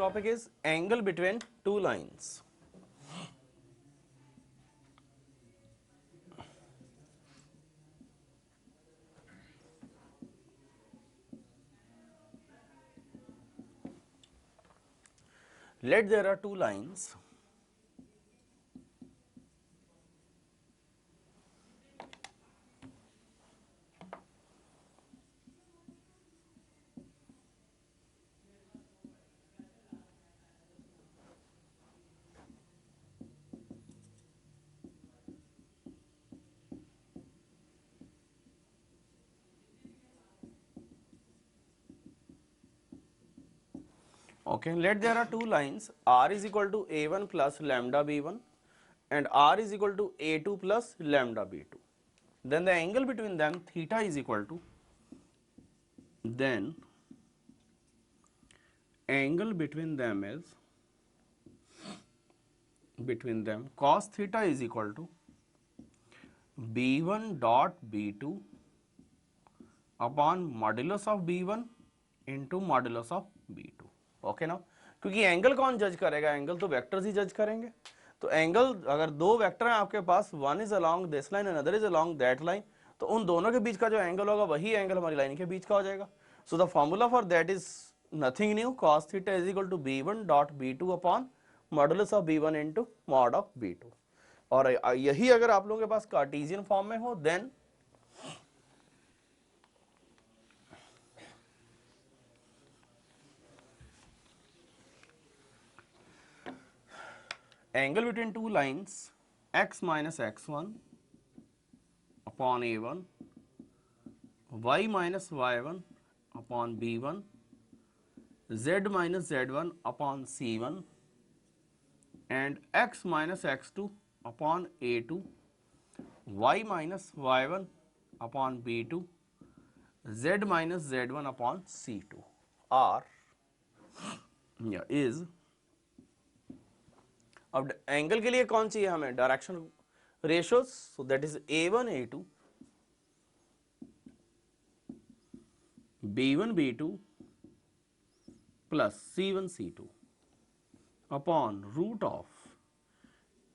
topic is angle between two lines. Let there are two lines okay. Let there are two lines r is equal to a1 plus lambda b1 and r is equal to a2 plus lambda b2. Then the angle between them theta is equal to, then angle between them is, between them cos theta is equal to b1 dot b2 upon modulus of b1 into modulus of b2. Okay ना, क्योंकि angle कौन जज करेगा, angle तो vectors ही जज करेंगे. तो angle अगर दो वेक्टर हैं आपके पास, one is along this line and other is along that line, तो उन दोनों के बीच का जो एंगल होगा वही एंगल हमारी लाइन के बीच का हो जाएगा. So the formula for that is nothing new, cos theta is equal to b1 dot b2 upon modulus of b1 into mod of b2. और यही अगर आप लोगों के पास कार्टेशियन फॉर्म में हो, then angle between two lines x minus x1 upon a1, y minus y1 upon b1, z minus z1 upon c1 and x minus x2 upon a2, y minus y1 upon b2, z minus z1 upon c2 are is. अब angle के लिए कौन चाहिए हमें, direction ratios. So that is a1 a2 b1 b2 plus c1 c2 upon root of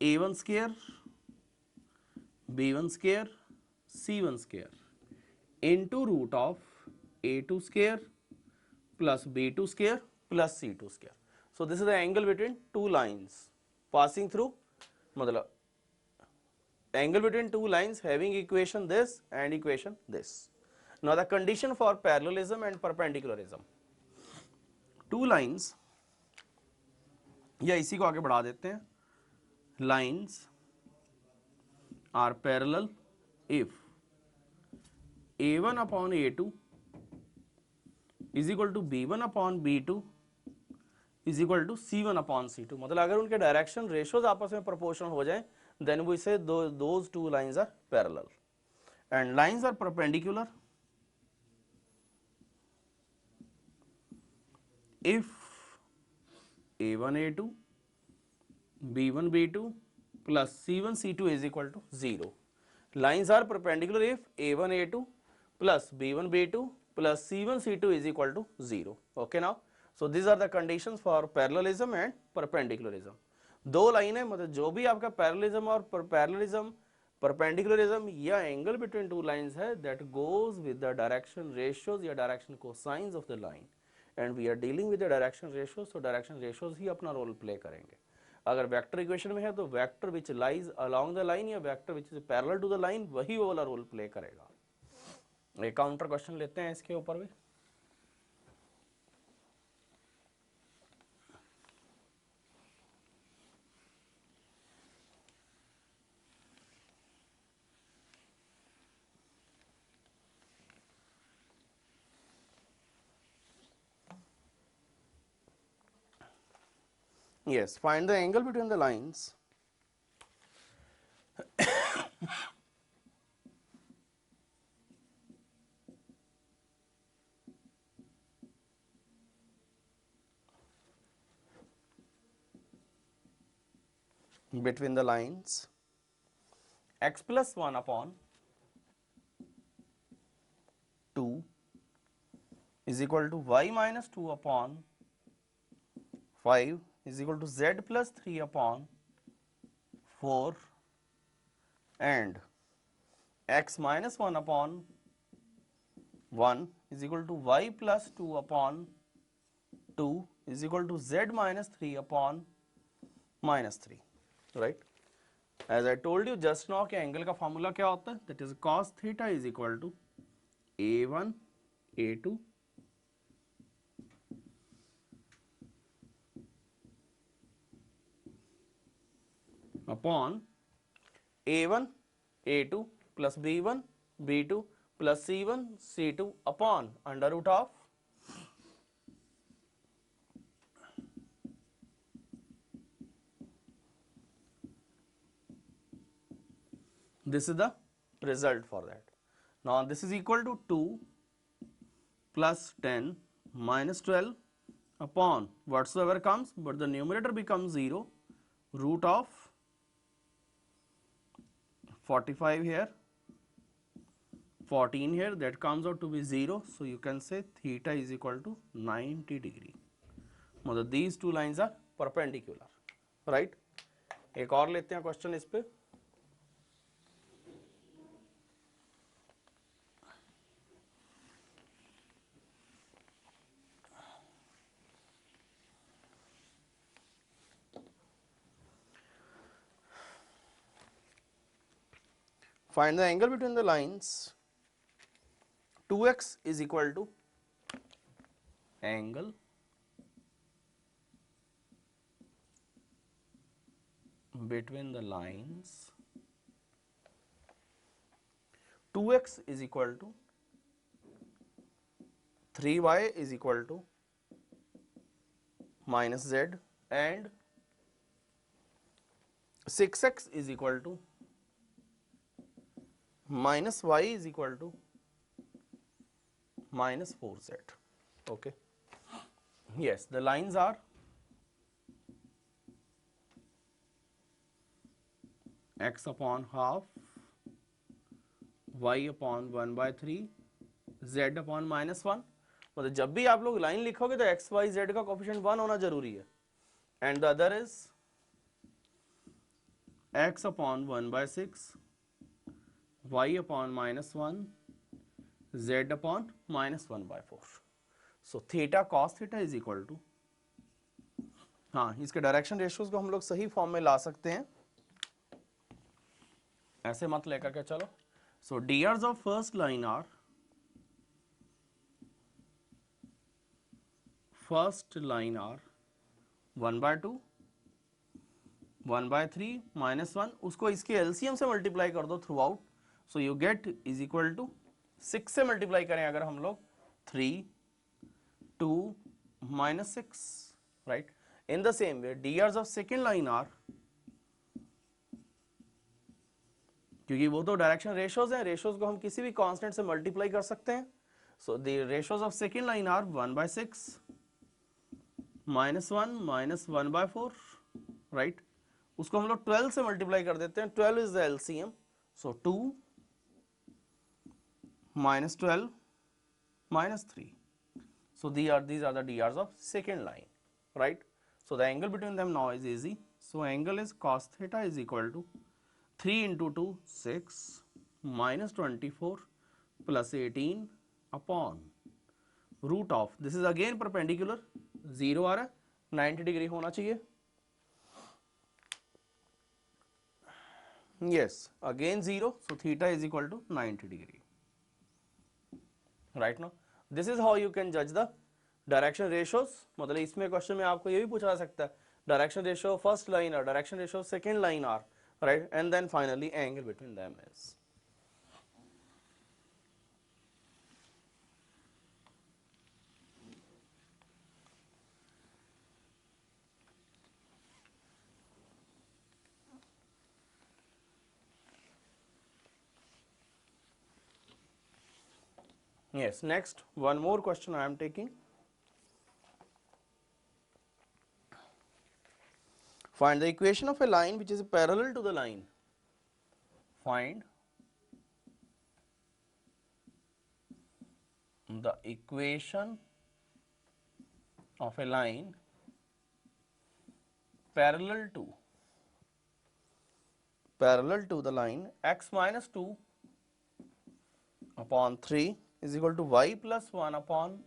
a1 square b1 square c1 square into root of a2 square plus b2 square plus c2 square. So this is the angle between two lines passing through, मतलब angle between two lines having equation this and equation this. Now the condition for parallelism and perpendicularism. Two lines, या इसी को आगे बढ़ा देते हैं, lines are parallel if a1 upon a2 is equal to b1 upon b2 is equal to c1 upon c2. मतलब अगर उनके डायरेक्शन रेशियोज आपस में प्रोपोर्शनल हो जाए, then we say those two lines are parallel and lines are perpendicular if a1 a2 b1 b2 plus c1 c2 is equal to 0. Lines are perpendicular if a1 a2 plus b1 b2 plus c1 c2 is equal to 0. Okay now. So these are the conditions for parallelism and perpendicularism. दो लाइनें, मतलब जो भी आपका parallelism और parallelism perpendicularism या angle between two lines है, that goes with the direction ratios या direction cosines of the line, and we are dealing with the direction ratios. तो डायरेक्शन रेशियोज ही अपना रोल प्ले करेंगे. अगर वेक्टर इक्वेशन में है तो vector which lies along the line या vector which is parallel to the line वही वो वाला रोल प्ले करेगा. एक काउंटर क्वेश्चन लेते हैं इसके ऊपर भी. Yes, find the angle between the lines between the lines x plus 1 upon 2 is equal to y minus 2 upon 5 is equal to z plus 3 upon 4 and x minus 1 upon 1 is equal to y plus 2 upon 2 is equal to z minus 3 upon minus 3, right? As I told you just now कि angle का formula क्या होता है, that is cos theta is equal to a1 a2 upon a1 a2 plus b1 b2 plus c1 c2 upon under root of this is the result for that. Now this is equal to 2 plus 10 minus 12 upon whatsoever comes, but the numerator becomes 0, root of 45 here, 14 here, that comes out to be 0. So you can say theta is equal to 90 degree. मतलब these two lines are perpendicular, right? एक और लेते हैं question इस पे. Find the angle between the lines. 2x is equal to angle between the lines. 2x is equal to 3y is equal to minus z and 6x is equal to minus y is equal to minus 4z. Okay. Yes, the lines are x upon half, y upon 1 by 3, z upon minus 1. मतलब जब भी आप लोग line लिखोगे तो x y z का coefficient 1 होना जरूरी है. And the other is x upon 1 by 6, y upon minus 1, z upon minus 1 by 4. So theta cos theta is equal to, हाँ इसके डायरेक्शन रेशियोज को हम लोग सही फॉर्म में ला सकते हैं, ऐसे मत लेकर के चलो. So drs of first line are first line are 1 by 2, 1 by 3 minus 1, उसको इसके एलसीएम से मल्टीप्लाई कर दो throughout. So you get is equal to 6 से मल्टीप्लाई करें अगर हम लोग 3 2 minus 6, right? In the same way drs of second line are, क्योंकि वो तो डायरेक्शन रेशियोज हैं, रेशियोज को हम किसी भी कांस्टेंट से मल्टीप्लाई कर सकते हैं. So the ratios of second line are 1 by 6 minus 1 minus 1 by 4, right? उसको हम लोग 12 से मल्टीप्लाई कर देते हैं. 12 is the LCM, so 2 minus 12 minus 3. So these are the DRs of second line, right? So the angle between them now is easy. So angle is cos theta is equal to 3 into 2 6 minus 24 plus 18 upon root of, this is again perpendicular, 0 आ रहा है, 90 degree होना चाहिए. Yes, again 0, so theta is equal to 90 degree. Right now, this is how you can judge the direction ratios. मतलब इसमें question में आपको ये भी पूछा जा सकता है, डायरेक्शन रेशियो फर्स्ट लाइन और direction ratio second line are, right? And then finally angle between them is. Yes, next one more question I am taking. Find the equation of a line which is parallel to the line. Find the equation of a line parallel to the line x minus 2 upon 3 is equal to y plus 1 upon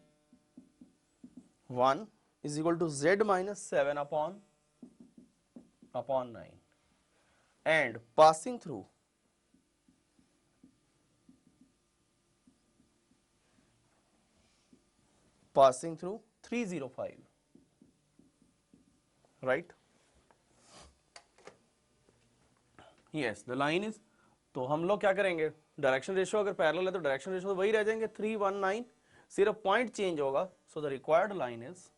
1 is equal to z minus 7 upon 9, and passing through passing through 305, right? Yes, the line is, तो हम लोग क्या करेंगे, direction ratio अगर parallel है तो direction ratio वही रह जाएंगे 319, सिर्फ पॉइंट चेंज होगा. So the required line is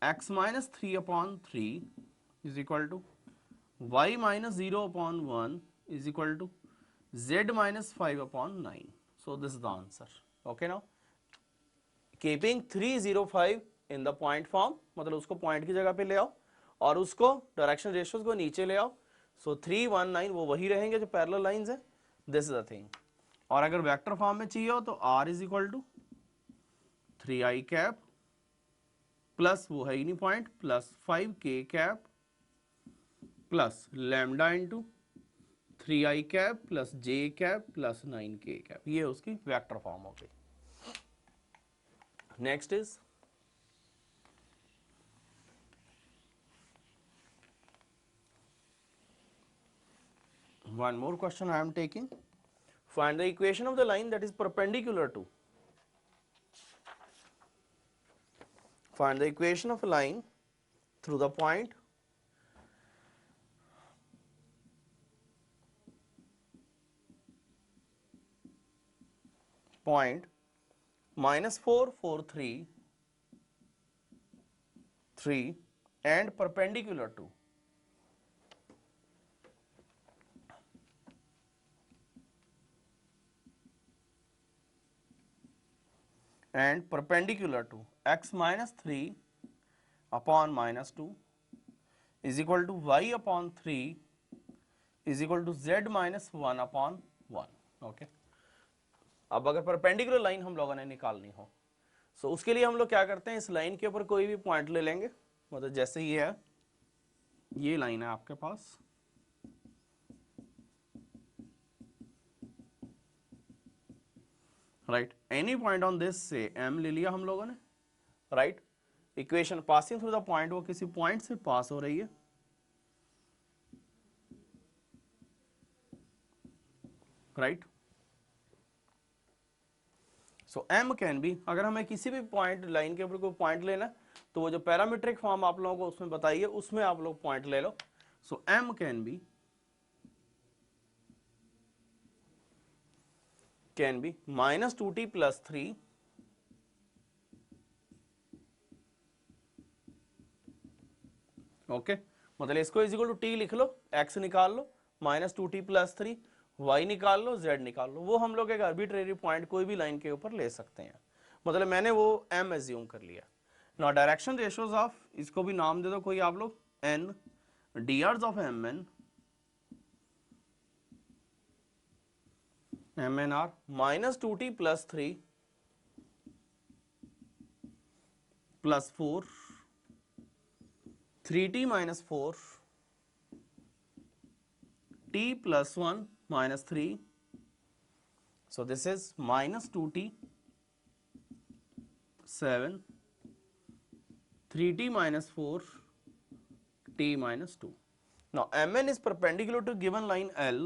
x minus 3 upon 3 is equal to y minus 0 upon 1 is equal to z minus 5 upon 9. So this is the answer. Okay, now keeping 305 in the point form, मतलब उसको point की जगह पे ले आओ और उसको direction ratios को नीचे ले आओ. सो 319 वो वही रहेंगे जो पैरेलल लाइंस है. This is the thing. और अगर वेक्टर फॉर्म में चाहिए हो तो r is equal to 3i cap plus वो है ही नहीं point plus 5k cap plus lambda into 3i cap plus j cap plus 9k cap. ये उसकी वेक्टर फॉर्म हो गई. Next is one more question I am taking. Find the equation of the line that is perpendicular to. Find the equation of a line through the point minus 4, 4, 3 and perpendicular to x minus 3 upon minus 2 is equal to y upon 3 is equal to z minus 1 upon 1. Okay, अब अगर perpendicular line हम लोगों ने निकालनी हो सो उसके लिए हम लोग क्या करते हैं, इस लाइन के ऊपर कोई भी पॉइंट ले लेंगे. मतलब जैसे ये है, ये लाइन है आपके पास, right. Any point on this से m ले लिया हम लोगों ने, right. Equation passing through the point, वो किसी पॉइंट से पास हो रही है, right. So m can be, अगर हमें किसी भी पॉइंट लाइन के ऊपर कोई पॉइंट लेना तो वो जो पैरामीट्रिक फॉर्म आप लोगों को उसमें बताइए उसमें आप लोग पॉइंट ले लो. सो m can B minus 2t plus 3 okay. मतलब इसको इज इक्वल टू टी लिख लो, x निकाल लो, माइनस 2t प्लस 3, y निकाल लो, z निकाल लो. वो हम लोग एक आर्बिट्रेरी पॉइंट कोई भी लाइन के ऊपर ले सकते हैं. मतलब मैंने वो m एज्यूम कर लिया. नाउ डायरेक्शन रेशियोज ऑफ, इसको भी नाम दे दो कोई आप लोग, n drs of mn are minus 2t plus 3 plus 4 3t minus 4 t plus 1 minus 3. So this is minus 2t 7 3t minus 4 t minus 2. Now mn is perpendicular to given line L.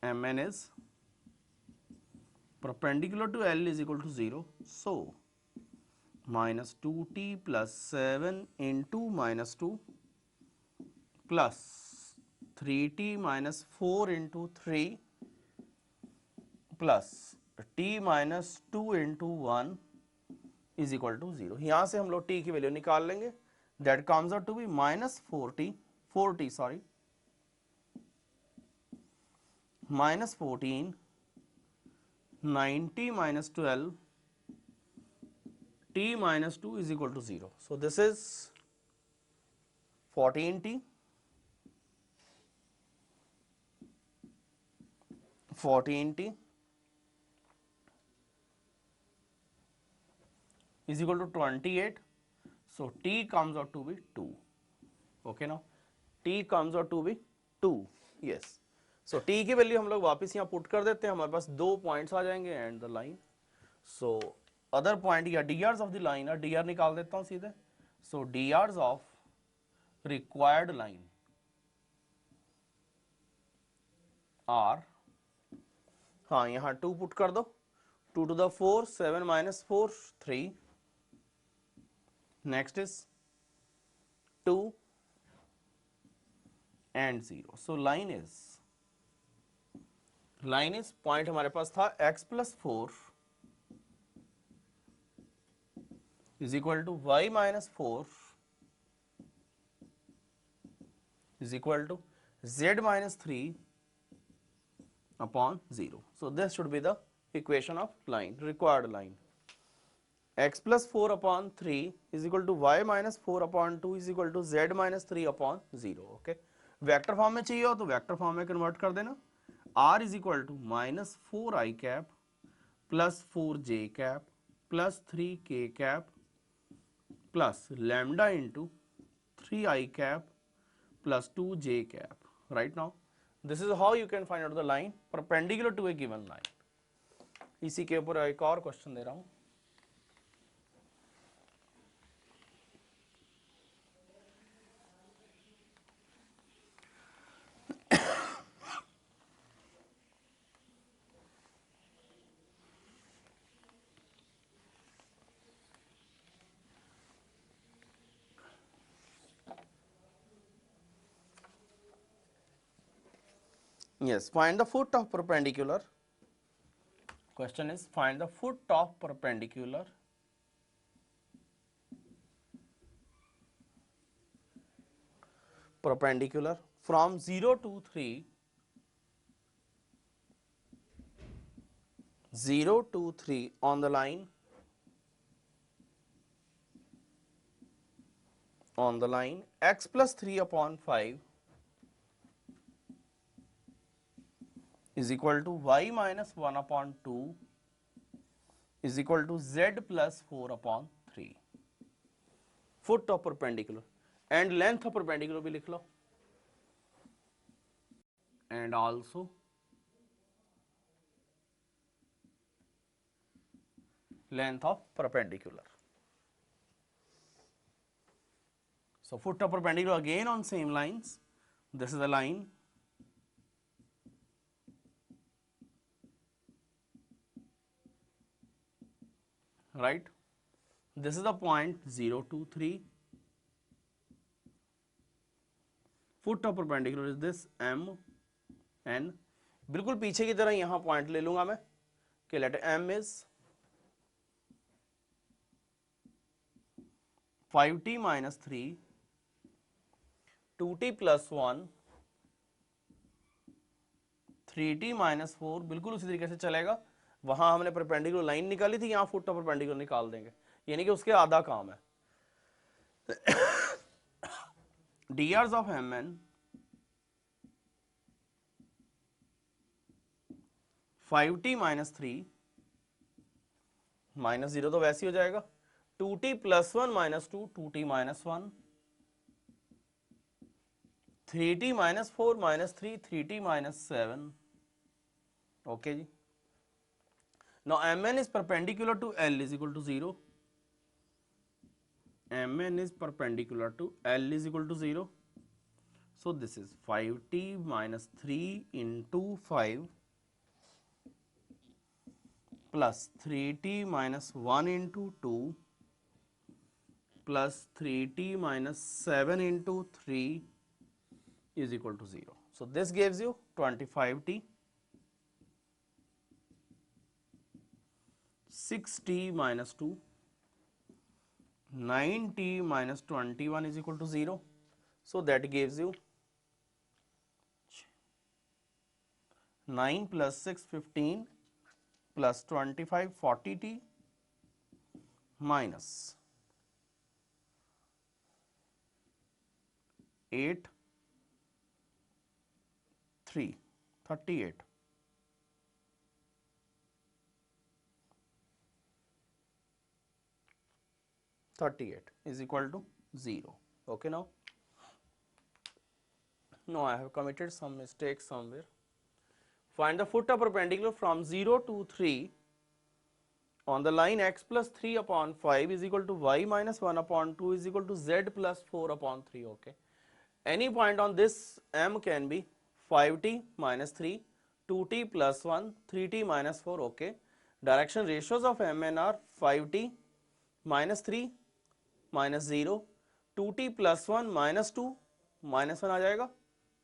mn is perpendicular to L is equal to 0. So minus 2t plus 7 into minus 2 plus 3t minus 4 into 3 plus t minus 2 into 1 is equal to 0. यहाँ से हम लोग t की value निकाल लेंगे. That comes out to be minus 4t sorry, minus 14 90 minus 12 t minus 2 is equal to 0. So this is 14t 14t is equal to 28. So t comes out to be 2. Okay, now t comes out to be 2. Yes. So t की value हम लोग वापस यहाँ put कर देते हैं, हमारे पास 2 points आ जाएंगे and the line. So other point या drs of the line, dr निकाल देता हूँ सीधे. So drs of required line are, हाँ यहाँ 2 पुट कर दो. 2 to the 4, 7 minus 4, 3. Next is 2 and 0. So line is point हमारे पास था x plus 4 is equal to y minus 4 is equal to z minus 3 upon 0. So this should be the equation of line, required line. X plus 4 upon 3 is equal to y minus 4 upon 2 is equal to z minus 3 upon 0. Okay. Vector form में चाहिए हो तो vector form में convert कर देना. r is equal to minus 4i cap plus 4j cap plus 3k cap plus lambda into 3i cap plus 2j cap. Right now, this is how you can find out the line perpendicular to a given line. इसी के ऊपर एक और question दे रहा हूँ. Yes, find the foot of perpendicular. Question is find the foot of perpendicular from 0 to 3, 0 to 3 on the line x plus 3 upon 5 is equal to y minus 1 upon 2 is equal to z plus 4 upon 3. Foot of perpendicular and length of perpendicular भी लिख लो, and also length of perpendicular. So foot of perpendicular again on same lines. This is the line. Right? This is the point 0 to 3. Foot of perpendicular is this m n. बिल्कुल पीछे की तरह यहाँ point ले लूंगा मैं कि late m is 5t minus 3, 2t plus 1, 3t minus 4. बिल्कुल उसी तरीके से चलेगा. वहां हमने परपेंडिकुलर लाइन निकाली थी, यहाँ फुट ऑफ परपेंडिकुलर निकाल देंगे, यानी कि उसके आधा काम है. drs of mn 5t minus 3 minus 0 तो वैसे ही हो जाएगा. 2t plus 1 minus 2, 2t minus 1, 3t minus 4 minus 3, 3t minus 7. Okay ji. Now mn is perpendicular to L is equal to 0. mn is perpendicular to L is equal to 0. So this is 5t minus 3 into 5 plus 3t minus 1 into 2 plus 3t minus 7 into 3 is equal to 0. So this gives you 25t, 6t minus 2, 9t minus 21 is equal to 0. So that gives you 9 plus 6, 15 plus 25, 40t minus 8, 3, 38. 38 is equal to 0. Okay, now no, I have committed some mistake somewhere. Find the foot of perpendicular from 0 to 3 on the line x plus 3 upon 5 is equal to y minus 1 upon 2 is equal to z plus 4 upon 3. Okay. Any point on this m can be 5t minus 3, 2t plus 1, 3t minus 4. Okay. Direction ratios of mn are 5t minus 3 minus 0, 2t plus 1 minus 2 minus 1 आ जाएगा.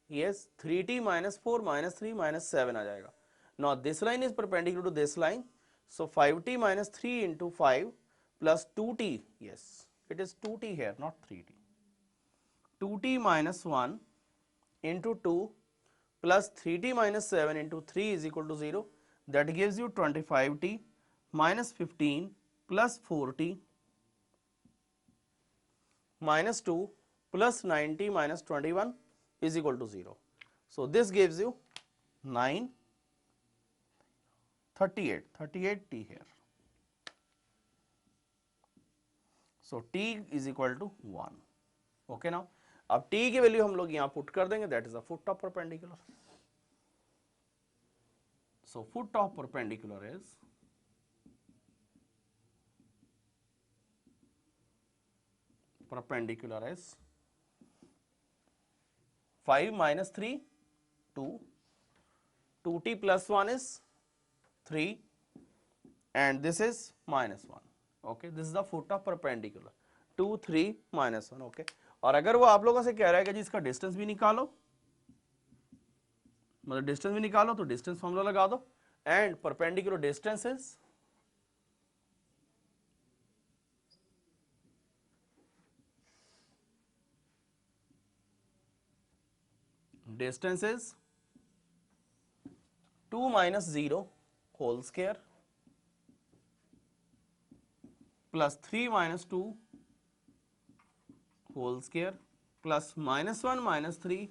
Yes, 3t minus 4 minus 3 minus 7 आ जाएगा. Now this line is perpendicular to this line. So 5t minus 3 into 5 plus 2t. Yes, it is 2t here, not 3t. 2t minus 1 into 2 plus 3t minus 7 into 3 is equal to 0. That gives you 25t minus 15 plus 4t minus 2 plus 90 minus 21 is equal to 0. So this gives you 9, 38t here. So t is equal to 1. Okay, now अब t की value हम लोग यहाँ put कर देंगे, that is the foot of perpendicular. So foot of perpendicular is perpendicular is 5 minus 3 2, 2t plus 1 is 3 and this is minus 1. Okay, this is the foot of perpendicular 2 3 minus 1. Okay, और अगर वो आप लोगों से कह रहा है कि जी इसका डिस्टेंस भी निकालो, मतलब डिस्टेंस भी निकालो, तो डिस्टेंस फॉर्मूला लगा दो and perpendicular distance is distance is 2 minus 0 whole square plus 3 minus 2 whole square plus minus 1 minus 3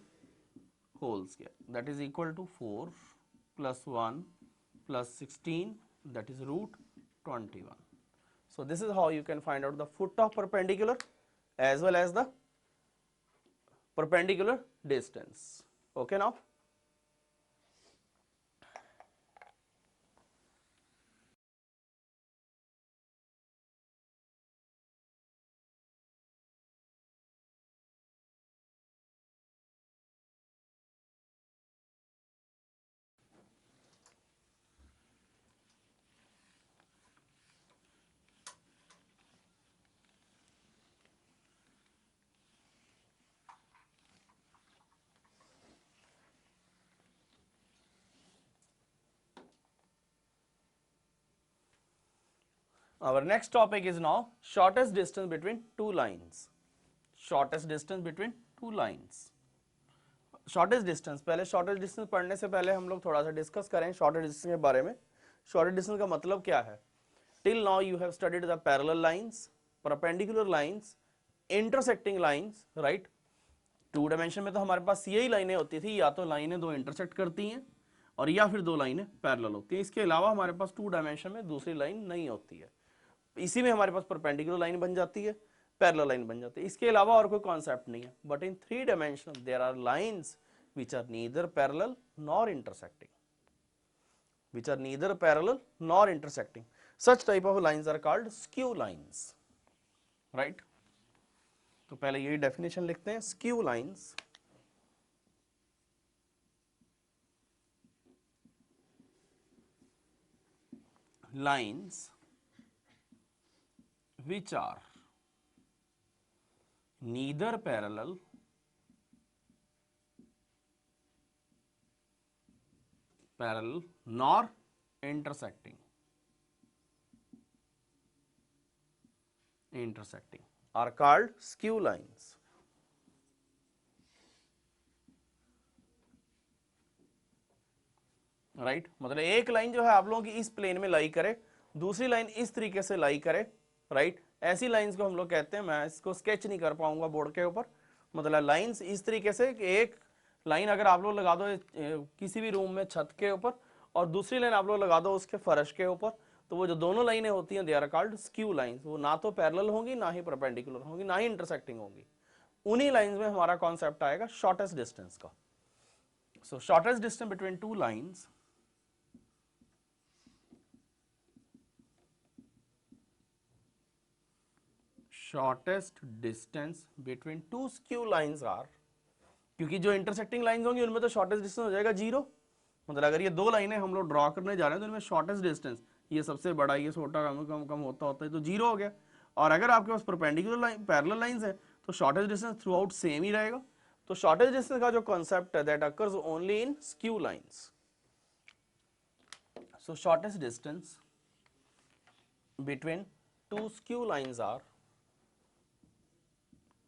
whole square, that is equal to 4 plus 1 plus 16, that is root 21. So this is how you can find out the foot of perpendicular as well as the perpendicular distance. Okay, now our next topic is now shortest distance between two lines. Shortest distance between two lines. Shortest distance, पहले shortest distance पढ़ने से पहले हम लोग थोड़ा सा discuss करें shortest distance के बारे में. शॉर्टेस्ट डिस्टेंस का मतलब क्या है? Till now you have studied the parallel lines, perpendicular lines, intersecting lines, right. Two dimension में तो हमारे पास यही लाइनें होती थी, या तो लाइनें दो इंटरसेक्ट करती हैं और या फिर दो लाइनें पैरेलल होती हैं. इसके अलावा हमारे पास टू डायमेंशन में दूसरी लाइन नहीं होती है. इसी में हमारे पास परपेंडिकुलर लाइन बन जाती है, पैरेलल लाइन बन जाती है. इसके अलावा और कोई कॉन्सेप्ट नहीं है. But in three dimension there are lines which are neither parallel nor intersecting, which are neither parallel nor intersecting. Such type of lines are called skew lines, right. तो पहले यही definition लिखते हैं. skew lines lines which are neither parallel nor intersecting are called skew lines. Right, मतलब एक line जो है आप लोगों की इस प्लेन में लाई करे, दूसरी लाइन इस तरीके से लाई करे, राइट. ऐसी लाइंस को हम लोग कहते हैं, मैं इसको स्केच नहीं कर पाऊंगा बोर्ड के ऊपर, मतलब लाइंस इस तरीके से कि एक लाइन अगर आप लोग लगा दो किसी भी रूम में छत के ऊपर और दूसरी लाइन आप लोग लगा दो उसके फर्श के ऊपर, तो वो जो दोनों लाइनें होती हैं they are called skew lines, वो ना तो पैरेलल होंगी, ना ही परपेंडिकुलर होंगी, ना ही इंटरसेक्टिंग होंगी। उन्हीं लाइंस में हमारा कॉन्सेप्ट आएगा शॉर्टेस्ट डिस्टेंस का। So shortest distance between two lines shortest distance between two skew lines are, क्योंकि जो इंटरसेक्टिंग लाइंस होंगी उनमें तो शॉर्टेस्ट डिस्टेंस हो जाएगा 0। मतलब अगर ये दो लाइनें हम लोग ड्रॉ करने जा रहे हैं तो इनमें शॉर्टेस्ट डिस्टेंस, ये सबसे बड़ा ये छोटा कम कम कम होता होता है तो 0 हो गया। और अगर आपके पास परपेंडिकुलर लाइन पैरेलल लाइंस है तो shortest distance throughout same ही रहेगा। तो शॉर्टेस्ट डिस्टेंस का जो कॉन्सेप्ट है that occurs only in skew lines. So shortest distance between two skew lines are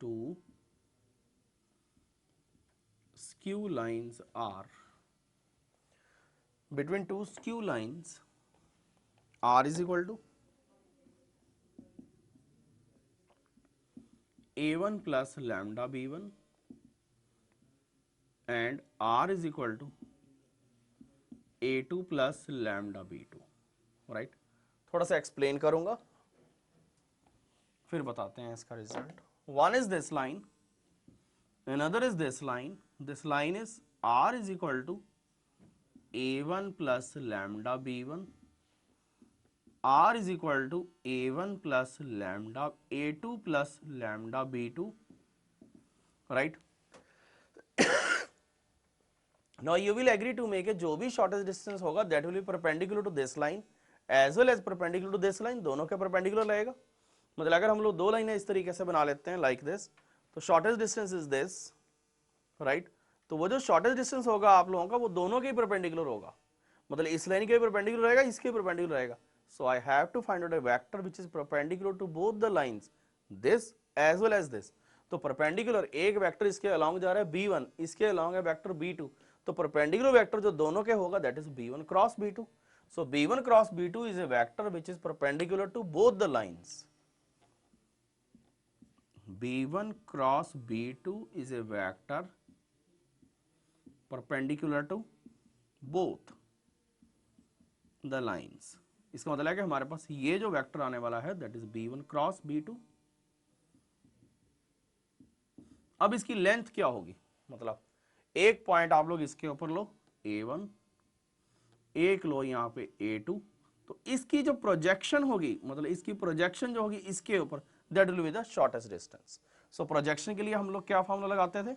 two skew lines are between two skew lines r is equal to a1 plus lambda b1 and r is equal to a2 plus lambda b2, right. थोड़ा सा explain करूंगा फिर बताते हैं इसका result. One is this line, another is this line. This line is r is equal to a1 plus lambda b1, r is equal to a1 plus lambda a2 plus lambda b2, right? Now you will agree to make it जो भी shortest distance होगा that will be perpendicular to this line as well as perpendicular to this line, दोनों के perpendicular रहेगा। मतलब अगर हम लोग दो लाइनें इस तरीके से बना लेते हैं लाइक दिस, तो shortest distance is this, right. तो वो जो शॉर्टेस्ट डिस्टेंस होगा आप लोगों का वो दोनों के परपेंडिकुलर होगा, मतलब इस लाइन के परपेंडिकुलर रहेगा, इसके परपेंडिकुलर रहेगा। So I have to find out a vector which is perpendicular to both the lines this as well as this. तो परपेंडिकुलर एक वेक्टर इसके अलोंग जा रहा है b1, इसके अलोंग है वेक्टर b2, तो परपेंडिकुलर वेक्टर जो दोनों के होगा that is b1 cross b2। So b1 cross b2 is a vector which is perpendicular to both the lines. b1 cross b2 is a vector perpendicular to both the lines। इसका मतलब है कि हमारे पास ये जो वेक्टर आने वाला है that is b1 cross b2। अब इसकी लेंथ क्या होगी, मतलब एक पॉइंट आप लोग इसके ऊपर लो a1, एक लो यहाँ पे a2, तो इसकी जो प्रोजेक्शन होगी, मतलब इसकी प्रोजेक्शन जो होगी इसके ऊपर that will be the shortest distance. So projection के लिए हम लोग क्या फॉर्मूला लगाते थे,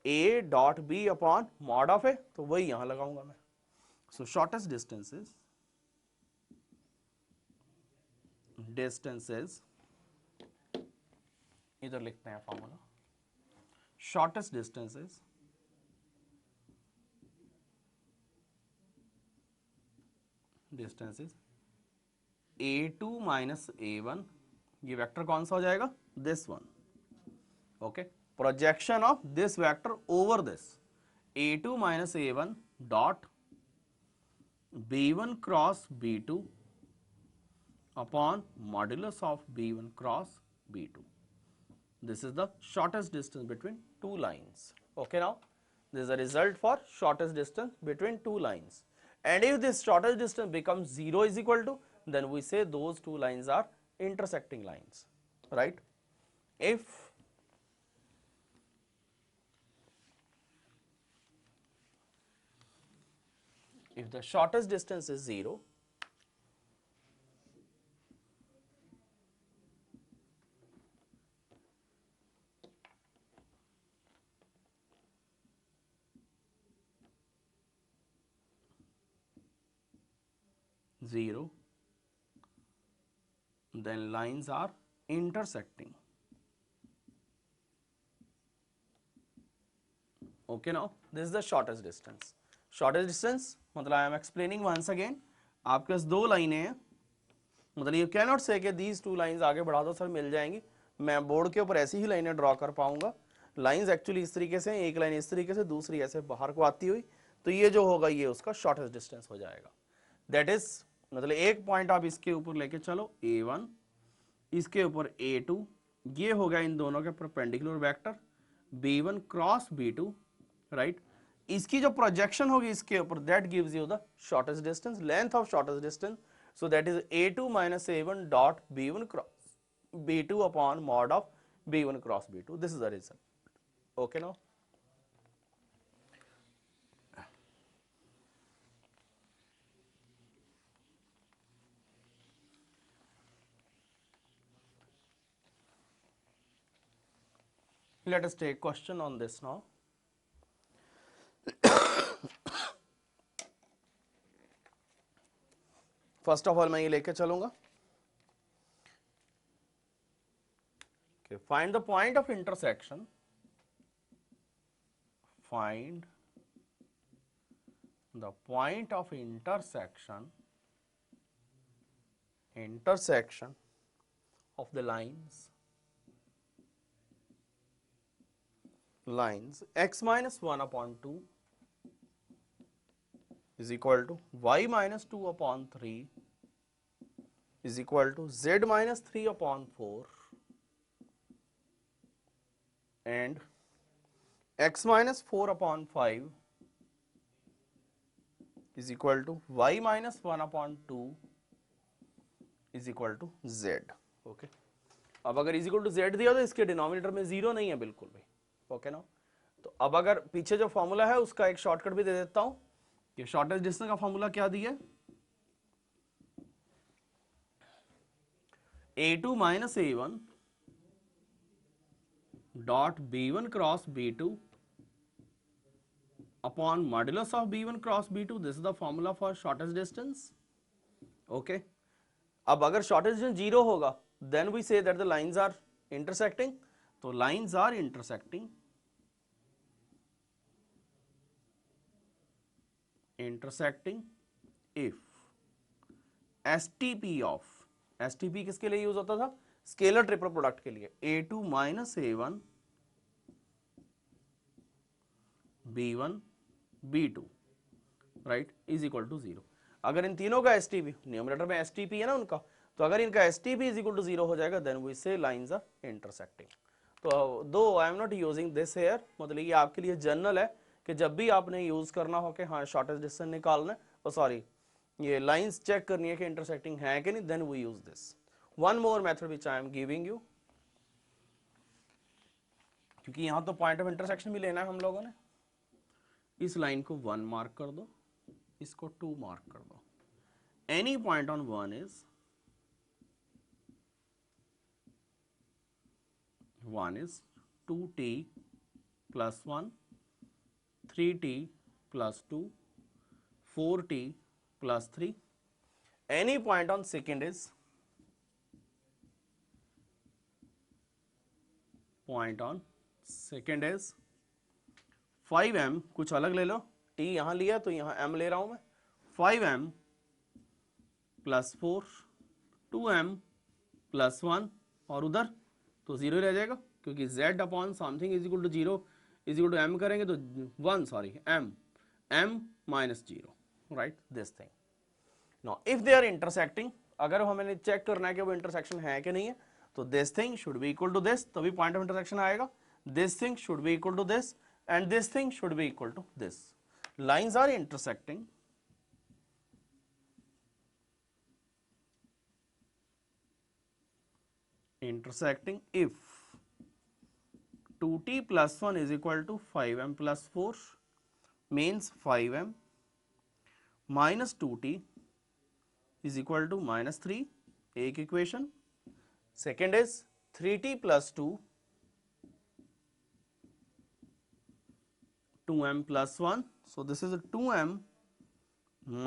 a dot b upon mod of a, तो वही यहां लगाऊंगा मैं। सो शॉर्टेस्ट डिस्टेंसेस इधर लिखते हैं formula, shortest distances a2 minus a1, ये वेक्टर कौन सा हो जाएगा, this one, okay. Projection of this vector over this a2 minus a1 dot b1 cross b2 upon modulus of b1 cross b2। This is the shortest distance between two lines. Okay, now this is a result for shortest distance between two lines. And if this shortest distance becomes 0 is equal to, then we say those two lines are intersecting lines, right? If the shortest distance is 0, then lines are intersecting. Okay, now this is the shortest distance. Shortest distance मतलब I am explaining once again, आपके पास दो लाइनें हैं, मतलब you cannot say कि these two lines आगे बढ़ा दो सर मिल जाएंगी, मैं बोर्ड के ऊपर ऐसी ही लाइनें ड्रॉ कर पाऊंगा। लाइंस एक्चुअली इस तरीके से, एक लाइन इस तरीके से, दूसरी ऐसे बाहर को आती हुई, तो ये जो होगा ये उसका शॉर्टेस्ट डिस्टेंस हो जाएगा। दैट इज मतलब एक पॉइंट आप इसके ऊपर लेके चलो a1, इसके ऊपर a2, ये हो गया इन दोनों के perpendicular vector b1 cross b2, right. इसकी जो प्रोजेक्शन होगी इसके ऊपर, that gives you the shortest distance, length of shortest distance, so that is a2 minus a1 dot b1 cross b2 upon mod of b1 cross b2. This is the result. Okay now. Let us take question on this now. First of all मैं ये लेके चलूंगा, find the point of intersection, find the point of intersection of the lines x minus 1 upon 2 is equal to y minus 2 upon 3 is equal to z minus 3 upon 4 and x minus 4 upon 5 is equal to y minus 1 upon 2 is equal to z. Okay, अब अगर is equal to z दिया तो इसके denominator में zero नहीं है बिल्कुल भी. ओके ना, तो अब अगर पीछे जो फॉर्मूला है उसका एक शॉर्टकट भी दे देता हूं कि शॉर्टेस्ट डिस्टेंस का फॉर्मूला क्या दिया, a2 minus a1 dot b1 cross b2 upon modulus of b1 cross b2. This is the formula for shortest distance. Okay, अब अगर shortest distance 0 होगा then we say that the lines are intersecting. तो lines are intersecting if STP of, STP किसके लिए use होता था, scalar triple product के लिए, a2 minus a1 b1 b2 right is equal to 0. अगर इन तीनों का STP, न्यूमरेटर में STP है ना उनका, तो अगर इनका STP इज इक्वल टू 0 हो जाएगा then we say lines are intersecting. तो दो I am not using this here, मतलब ये आपके लिए जनरल है कि जब भी आपने यूज करना हो कि हाँ शॉर्टेस्ट डिस्टेंस निकालना है, सॉरी ये लाइंस चेक करनी है कि इंटरसेक्टिंग है कि नहीं, then we use this. One more method which I am giving you, क्योंकि यहां तो पॉइंट ऑफ इंटरसेक्शन भी लेना है हम लोगों ने. इस लाइन को 1 मार्क कर दो, इसको 2 मार्क कर दो. Any point on 1 is 2t plus 1, 3t plus 2, 4t plus 3. Any point on second is 5m, कुछ अलग ले लो, t यहां लिया तो यहां m ले रहा हूं मैं, 5m plus 4, 2m plus 1 और उधर तो 0 रह जाएगा क्योंकि z upon something is equal to 0 is equal to m करेंगे तो 1, sorry m minus 0, right this thing. Now if they are intersecting, अगर हमें चेक करना है कि वो इंटरसेक्शन है कि नहीं है, तो this thing should be equal to this, तभी पॉइंट ऑफ इंटरसेक्शन आएगा. This thing should be equal to this and this thing should be equal to this. Lines are intersecting if 2t plus 1 is equal to 5m plus 4 means 5m minus 2t is equal to minus 3, एक equation. Second is 3t plus 2, 2m plus 1, so this is 2m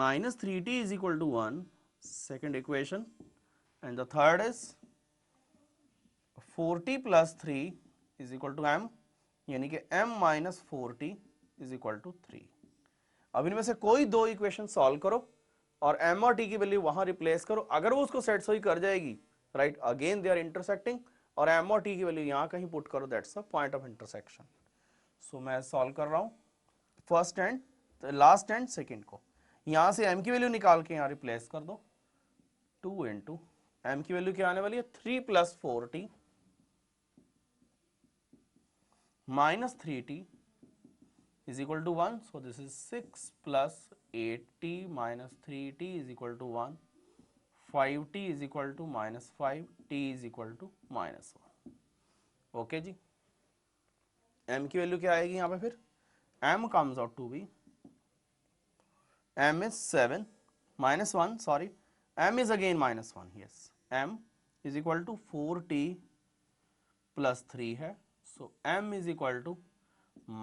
minus 3t is equal to 1, second equation. And the third is 4t plus 3 is equal to m, यानी कि m minus 4t is equal to 3. अब इनमें से कोई दो equation solve करो और m और t की वैल्यू वहां रिप्लेस करो, अगर वो उसको सेटिस्फाई कर जाएगी, right, again they are intersecting, और m और t की वैल्यू यहां कहीं पुट करो, that's the point of intersection. So मैं सॉल्व कर रहा हूं first and last and second को. यहां से m की वैल्यू निकाल के यहां रिप्लेस कर दो, 2 इंटू m की वैल्यू क्या आने वाली है, 3 plus 4t minus 3t is equal to 1. So this is 6 plus 8t minus 3t is equal to 1. 5t is equal to minus 5, t is equal to minus 1. Okay जी, m की value क्या आएगी यहाँ पे फिर? m comes out to be, m is 7 minus 1, sorry, m is again minus 1, yes, m is equal to 4t plus 3 है, so m is equal to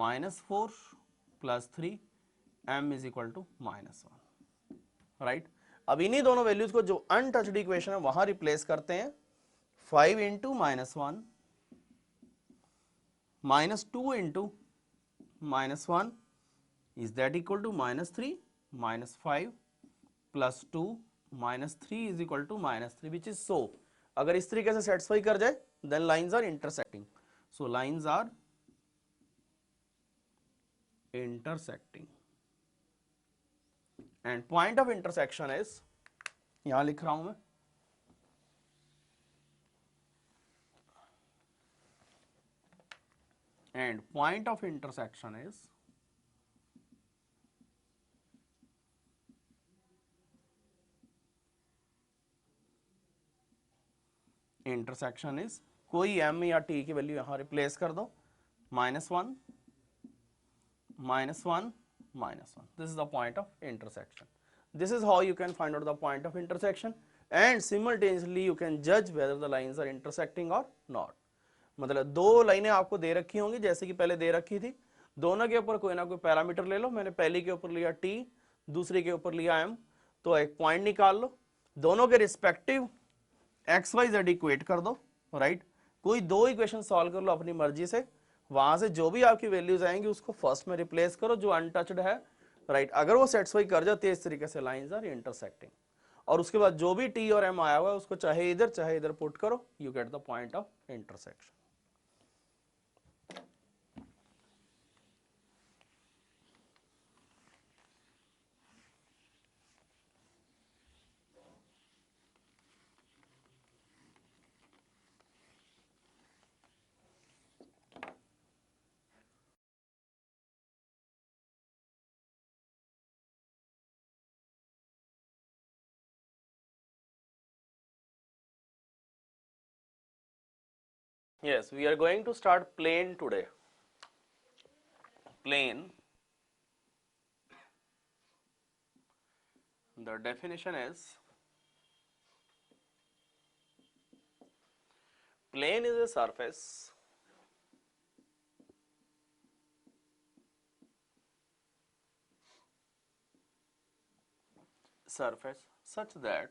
minus 4 plus 3, m is equal to minus 1, right. अब इन्हीं दोनों values को जो untouched equation है वहां replace करते हैं। 5 into minus 1 minus 2 into minus 1, is that equal to minus 3, minus 5 plus 2 minus 3 is equal to minus 3, which is so. अगर इस तरीके से सेटिस्फाई कर जाए then lines are intersecting. So lines are intersecting and point of intersection is, यहां लिख रहा हूं मैं, and point of intersection is intersection is, कोई m या t की वैल्यू यहां रिप्लेस कर दो, -1 -1 -1, this is the point of intersection. This is how you can find out the point of intersection and simultaneously you can judge whether the lines are intersecting or not. मतलब दो लाइनें आपको दे रखी होंगी जैसे कि पहले दे रखी थी, दोनों के ऊपर कोई ना कोई पैरामीटर ले लो, मैंने पहली के ऊपर लिया t, दूसरी के ऊपर लिया m, तो एक पॉइंट निकाल लो, दोनों के respective X Y Z equate कर दो, राइट। कोई दो इक्वेशन सॉल्व कर लो अपनी मर्जी से, वहां से जो भी आपकी वैल्यूज आएंगी उसको फर्स्ट में रिप्लेस करो जो अनटच्ड है, राइट। अगर वो सेटिस्फाई कर जाती है इस तरीके से लाइंस आर इंटरसेक्टिंग, और उसके बाद जो भी टी और एम आया हुआ है उसको चाहे इधर पुट करो, you get the point of intersection. Yes, we are going to start plane today. Plane, the definition is, plane is a surface such that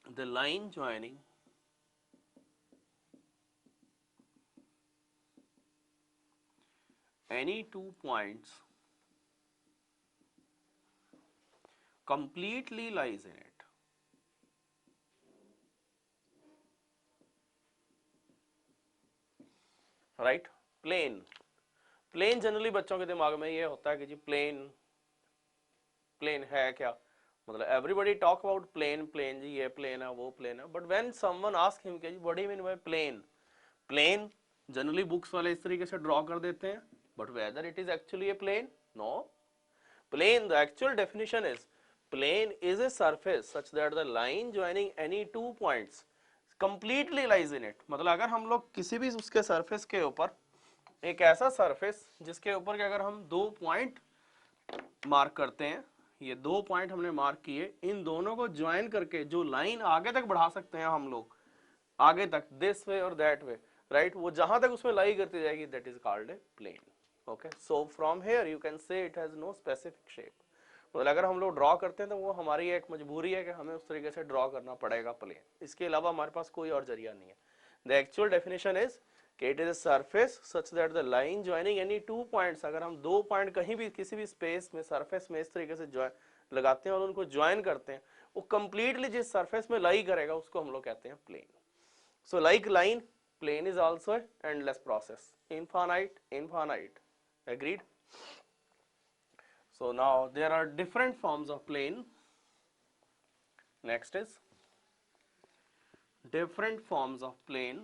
the line joining any two points completely lies in it. Right, plane, plane generally बच्चों के दिमाग में ये होता है कि जी plane, plane है क्या, मतलब everybody talk about plane, plane जी ये प्लेन है वो प्लेन है, but when someone ask him कि what do you mean by plane, plane generally books वाले इस तरीके से ड्रॉ कर देते हैं, but whether it is actually a plane, no, plane the actual definition is, plane is a surface such that the line joining any two points completely lies in it. मतलब अगर हम लोग किसी भी उसके सरफेस के ऊपर, एक ऐसा सरफेस जिसके ऊपर के अगर हम दो पॉइंट मार्क करते हैं, ये दो पॉइंट हमने मार्क किए, इन दोनों को ज्वाइन करके जो लाइन आगे तक बढ़ा सकते हैं हम लोग, आगे तक दिस वे और दैट वे, राइट, वो जहां तक उसमें लाई करती जाएगी that is called a plane. Okay, so from here you can say it has no specific shape. मतलब अगर हम लोग ड्रॉ करते हैं तो वो हमारी एक मजबूरी है कि हमें उस तरीके से ड्रॉ करना पड़ेगा प्लेन, इसके अलावा हमारे पास कोई और जरिया नहीं है। द एक्चुअल डेफिनेशन इज कि it is a surface such that the line joining any two points, अगर हम दो पॉइंट कहीं भी किसी भी स्पेस में सरफेस में इस तरीके से ज्वाइन लगाते हैं और उनको ज्वाइन करते हैं, वो कंप्लीटली जिस सरफेस में लाई करेगा उसको हम लोग कहते हैं plane. So like line, plane is also an endless process, infinite, agreed? So now there are different forms of plane. Next is different forms of plane.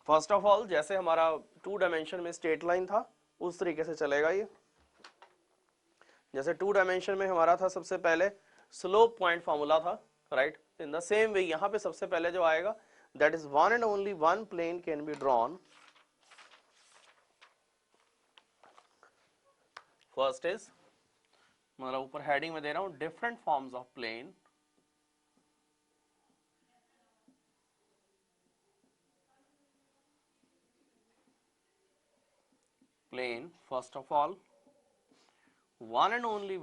First of all जैसे हमारा 2 डायमेंशन में स्ट्रेट लाइन था उस तरीके से चलेगा ये। जैसे 2 डायमेंशन में हमारा था सबसे पहले स्लोप पॉइंट फॉर्मूला था, right. In the same way यहाँ पे सबसे पहले जो आएगा that is one and only one plane can be drawn. First is, मतलब ऊपर हेडिंग में दे रहा हूं, different forms of plane. Plane first of all one and only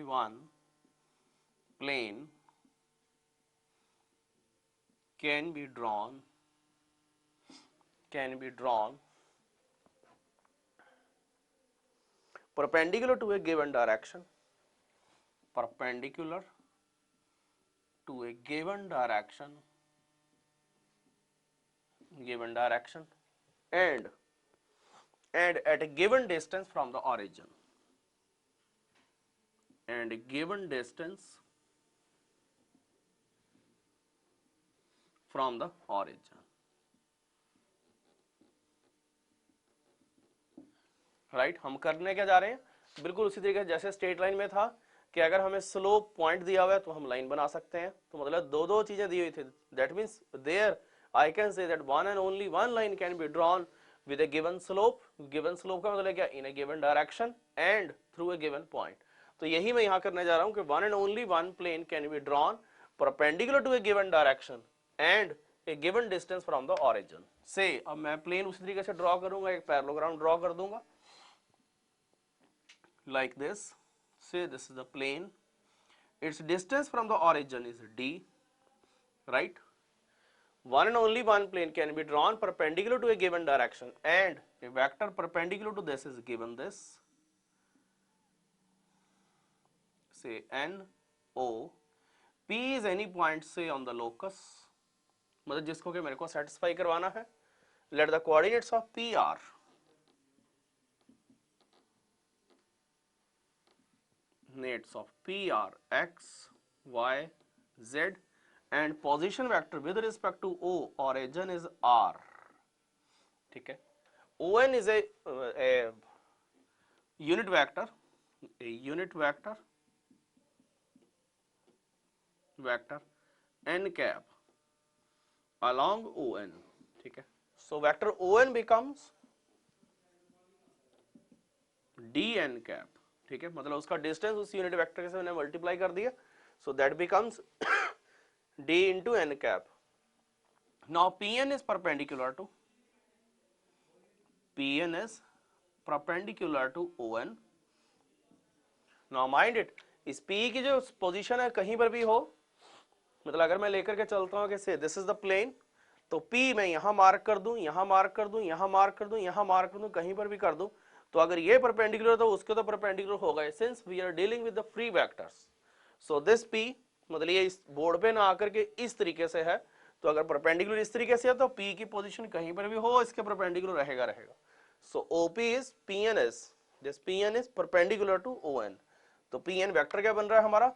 one plane can be drawn perpendicular to a given direction, and at a given distance from the origin, right. हम करने क्या जा रहे हैं, बिल्कुल उसी तरीके से जैसे स्ट्रेट लाइन में था कि अगर हमें स्लोप पॉइंट दिया हुआ है तो हम लाइन बना सकते हैं। तो मतलब दो चीजें दी हुई थी, that means there I can say that one and only one line can be drawn with a given slope. Given slope का मतलब क्या, in a given direction and through a given point. तो यही मैं यहाँ करने जा रहा हूँ कि one and only one plane can be drawn perpendicular to a given direction and a given distance from the origin से। अब मैं प्लेन उसी तरीके से ड्रॉ करूंगा, एक पैरेललोग्राम ड्रॉ कर दूंगा like this. Say this is the plane, its distance from the origin is d, right. One and only one plane can be drawn perpendicular to a given direction and a vector perpendicular to this is given this, say n o, p is any point say on the locus, मतलब जिसको कि मेरे को satisfy करवाना है। Let the coordinates of p are coordinates of p are x, y, z and position vector with respect to o origin is r, ठीक है। on is a unit vector, n cap along on, ठीक है। so vector on becomes dn cap, ठीक है। मतलब उसका distance उस unit vector के से मैंने मल्टीप्लाई कर दिया, so that becomes d into n cap. Now Pn is perpendicular to On. Now mind it, इस P की जो पोजीशन है कहीं पर भी हो, मतलब अगर मैं लेकर के चलता हूँ कि से दिस इज द प्लेन, तो P मैं यहाँ मार्क कर दूं, यहाँ मार्क कर दूं, यहाँ मार्क कर दूं, यहाँ मार्क कर दूं, कहीं पर भी कर दूं, तो अगर ये परपेंडिकुलर तो उसके तो परपेंडिकुलर होगा, since we are dealing with the free vectors. So this P मतलब ये इस बोर्ड पे ना आकर के इस तरीके से है, तो अगर परपेंडिकुलर इस तरीके से है तो P की पोजीशन कहीं पर भी हो इसके परपेंडिकुलर रहेगा। So OP is PN is this PN is perpendicular to ON। तो PN वेक्टर क्या बन रहा है हमारा,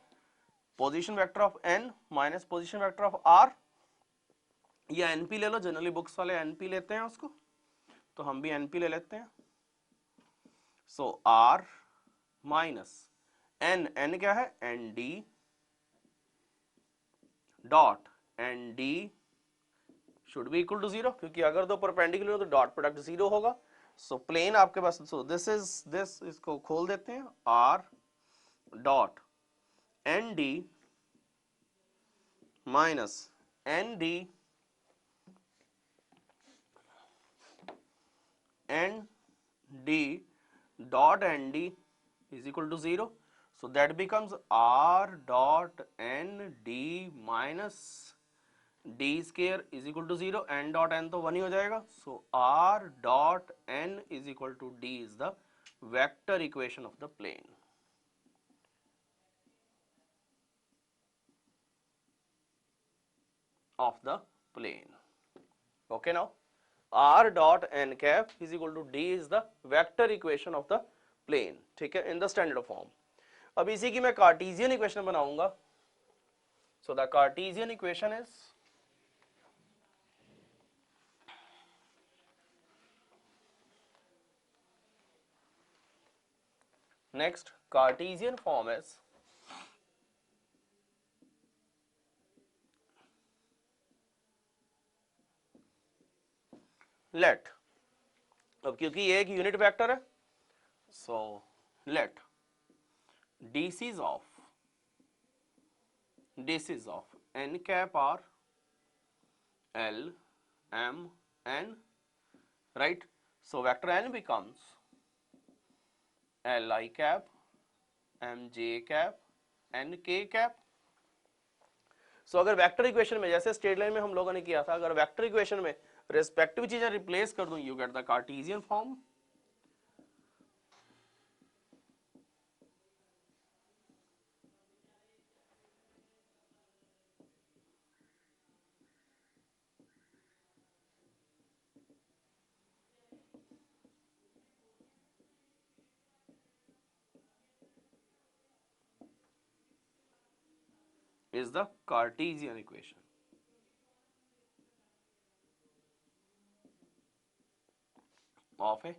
position vector of n minus position vector of r, या NP ले लो, जनरली बुक्स वाले NP लेते हैं उसको, तो हम भी NP ले लेते हैं। सो R माइनस n क्या है, ND dot ND should be equal to 0, क्योंकि अगर दो परपेंडिकुलर हो तो डॉट प्रोडक्ट 0 होगा। सो प्लेन आपके पास, सो दिस इज दिस, इसको खोल देते हैं, R dot ND minus ND dot ND is equal to 0. So that becomes R dot ND minus D square is equal to 0. N dot N तो 1 ही हो जाएगा. So R dot N is equal to D is the vector equation of the plane. Of the plane. Okay now. R dot n cap is equal to D is the vector equation of the plane. ठीक है, in the standard form. अब इसी की मैं Cartesian equation बनाऊंगा. So the Cartesian equation is next Cartesian form is let, अब क्योंकि ये एक यूनिट वेक्टर है, so let dCs of n cap are L, M, N, right? So vector n becomes Li cap, Mj cap, Nk cap. So अगर vector equation में जैसे straight line में हम लोगों ने किया था, अगर वेक्टर इक्वेशन में रेस्पेक्टिव चीजें रिप्लेस कर दूं, you get the Cartesian form. Is the Cartesian equation of a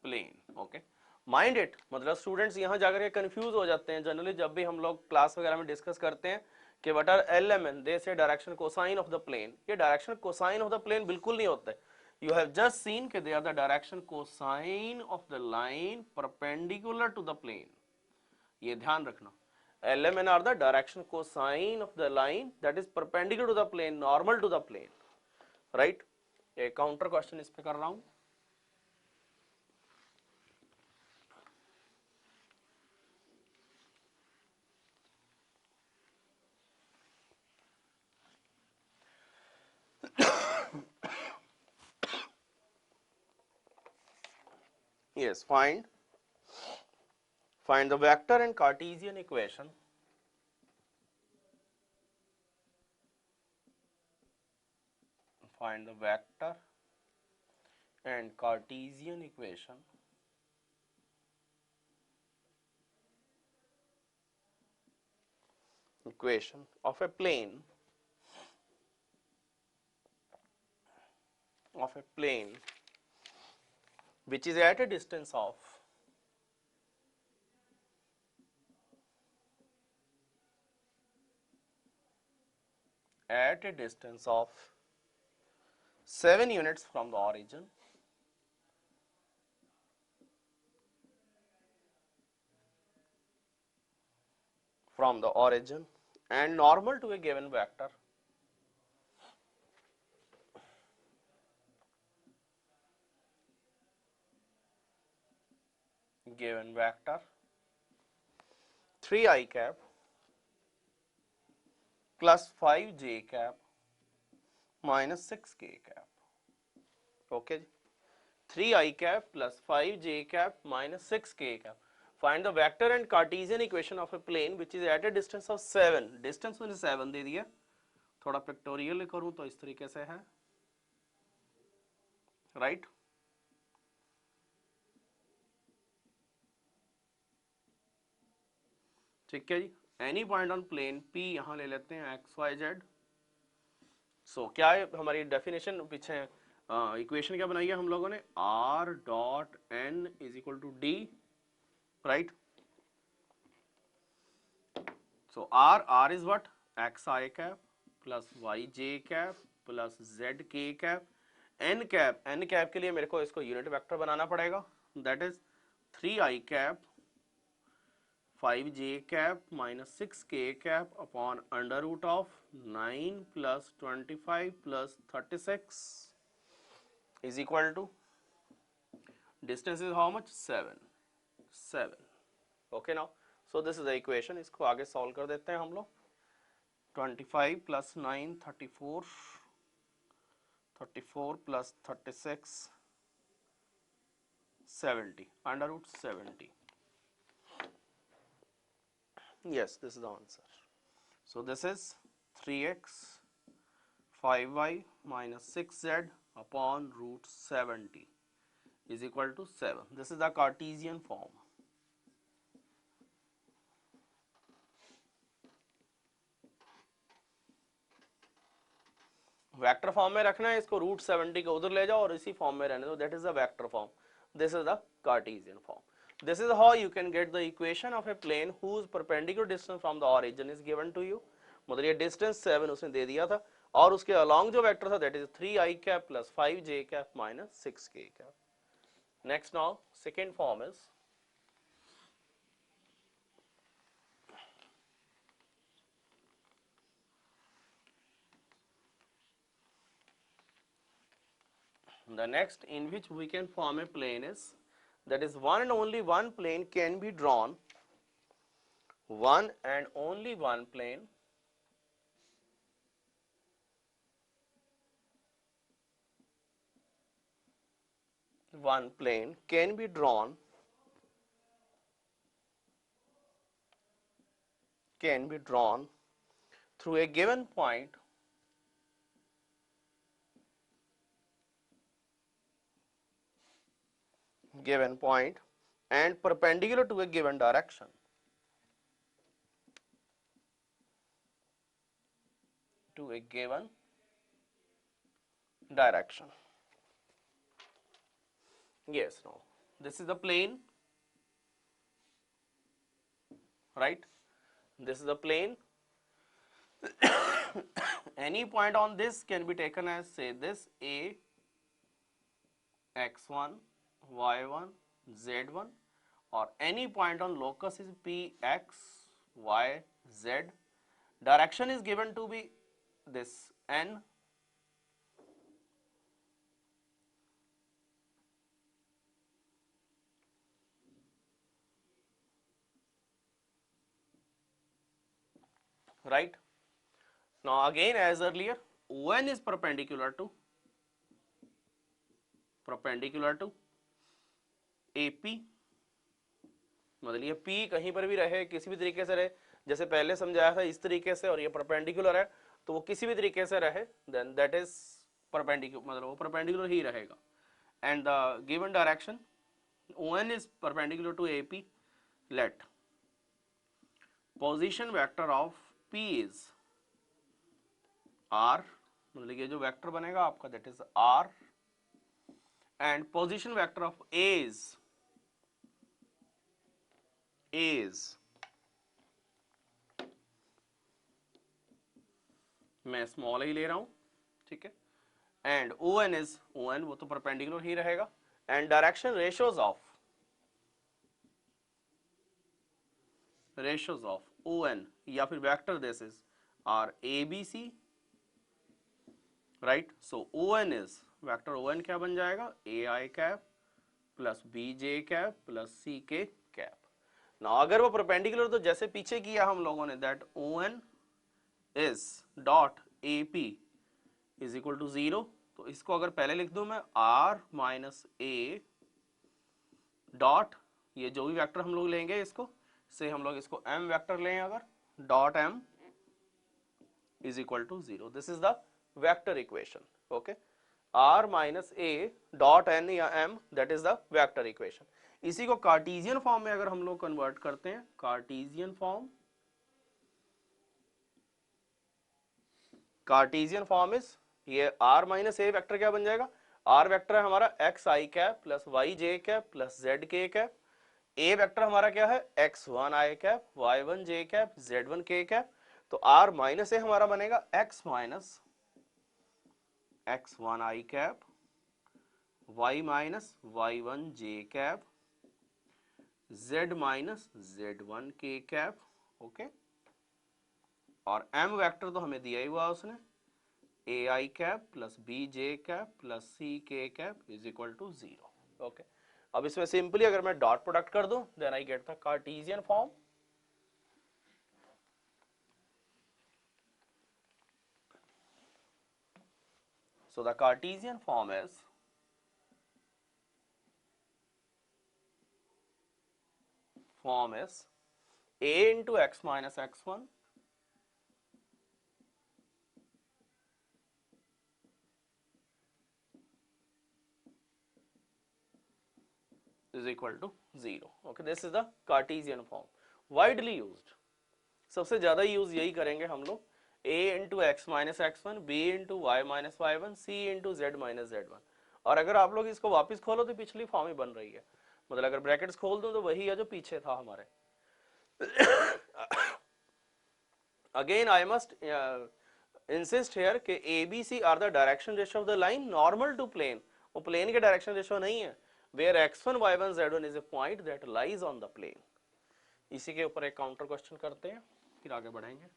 plane. Okay, mind it, मतलब स्टूडेंट्स यहाँ जाकर के कंफ्यूज हो जाते हैं जनरली जब भी हम लोग क्लास वगैरह में डिस्कस करते हैं कि what are LMN, they say direction cosine of the plane. ये direction cosine of the plane बिल्कुल नहीं होता है. यू हैव जस्ट सीन कि they are the direction cosine of the line perpendicular to the plane. ये ध्यान रखना, LMN are the direction cosine of the line that is perpendicular to the plane, normal to the plane, right? एक counter question इस पे कर रहा हूं. Yes, find the vector and Cartesian equation find the vector and Cartesian equation of a plane which is at a distance of at a distance of 7 units from the origin and normal to a given vector given vector 3i cap plus 5j cap minus 6k cap. Okay, 3i cap plus 5j cap minus 6k cap. Find the vector and Cartesian equation of a plane which is at a distance of 7. Distance मुझे 7 दे दिया, थोड़ा pictorial करूं तो इस तरीके से है, right? ठीक है जी. Any point on plane P यहां ले लेते हैं XYZ. सो क्या है हमारी डेफिनेशन पीछे इक्वेशन क्या बनाई है हम लोगों ने, R डॉट N is equal to D, right? So R is what? Xi cap plus Yj cap plus Zk cap. N cap के लिए मेरे को इसको यूनिट वेक्टर बनाना पड़ेगा, that is 3i cap 5j cap minus 6k cap upon under root of 9 plus 25 plus 36 is equal to, distance is how much? 7. Okay, now so this is the equation. इसको आगे solve कर देते हैं हम लोग. 25 plus 9 34 plus 36 70 under root 70. Yes, this is the answer. So this is 3x 5y minus 6z upon root 70 is equal to 7. This is the Cartesian form. Vector form में रखना है इसको, रूट 70 को उधर ले जाओ और इसी फॉर्म में रहने दो, that is the vector form, this is the Cartesian form. This is how you can get the equation of a plane whose perpendicular distance from the origin is given to you. मतलब ये distance 7 उसने दे दिया था और उसके along जो vector था that is 3i cap plus 5j cap minus 6k cap. Next now second form is the next in which we can form a plane is, that is one and only one plane can be drawn, one and only one plane can be drawn through a given point and perpendicular to a given direction. Yes, no. This is the plane, right? This is the plane. Any point on this can be taken as, say, this A, x1, y1, z1, or any point on locus is p, x, y, z. Direction is given to be this n. Right? Now again as earlier, ON is perpendicular to AP. मतलब ये P कहीं पर भी रहे, किसी भी तरीके से रहे, जैसे पहले समझाया था इस तरीके से, और ये परपेंडिकुलर है तो वो किसी भी तरीके से रहे, देन दैट इज परपेंडिकुलर, मतलब वो परपेंडिकुलर ही रहेगा. And the given direction ON is perpendicular to AP. Let position vector of P is R, मतलब ये जो वेक्टर बनेगा आपका that is R, and position vector of A is मैं स्मॉल ही ले रहा हूं, ठीक है, एंड ON is ON, वो तो परपेंडिकुलर ही रहेगा, and direction ratios of ON या फिर vector this is are ABC, right. So ON is vector ON क्या बन जाएगा, AI cap plus BJ cap plus CK cap. ना अगर वो परपेंडिकुलर तो जैसे पीछे किया हम लोगों ने, that ON is dot AP is equal to 0, तो इसको अगर पहले लिख दूं मैं R माइनस A डॉट, ये जो भी वेक्टर हम लोग लेंगे इसको से हम लोग इसको M वेक्टर लें अगर, dot M is equal to 0. This is the vector equation. Okay, R minus A dot N या M, that is the vector equation. इसी को कार्टेशियन फॉर्म में अगर हम लोग कन्वर्ट करते हैं, कार्टेशियन फॉर्म इज ये R माइनस A वेक्टर क्या बन जाएगा, R वेक्टर है हमारा xi cap plus yj cap plus zk cap, A vector हमारा क्या है x1i cap y1j cap z1k cap, तो R माइनस A हमारा बनेगा x minus x1i cap y minus y1j cap z minus z1k cap. Okay, और m vector तो हमें दिया ही हुआ उसने, ai cap plus bj cap plus ck cap is equal to 0. Okay, अब इसमें सिंपली अगर मैं डॉट प्रोडक्ट कर दूं, then I get the Cartesian form. So the Cartesian form is A into x minus x1 is equal to 0. Okay, this is the Cartesian form, widely used. सबसे ज्यादा use यही करेंगे हम लोग a into x minus x one, b into y minus y one, c into z minus z one. और अगर आप लोग इसको वापस खोलो तो पिछली फॉर्म ही बन रही है, मतलब अगर ब्रैकेट्स खोल दो तो वही है जो पीछे था हमारे। Again I must insist here कि A B C are the direction ratio of the line normal to plane, वो प्लेन के डायरेक्शन रेशियो नहीं है। Where x1 y1 z1 is a point that lies on the plane. इसी के ऊपर एक counter question करते हैं, फिर आगे बढ़ेंगे।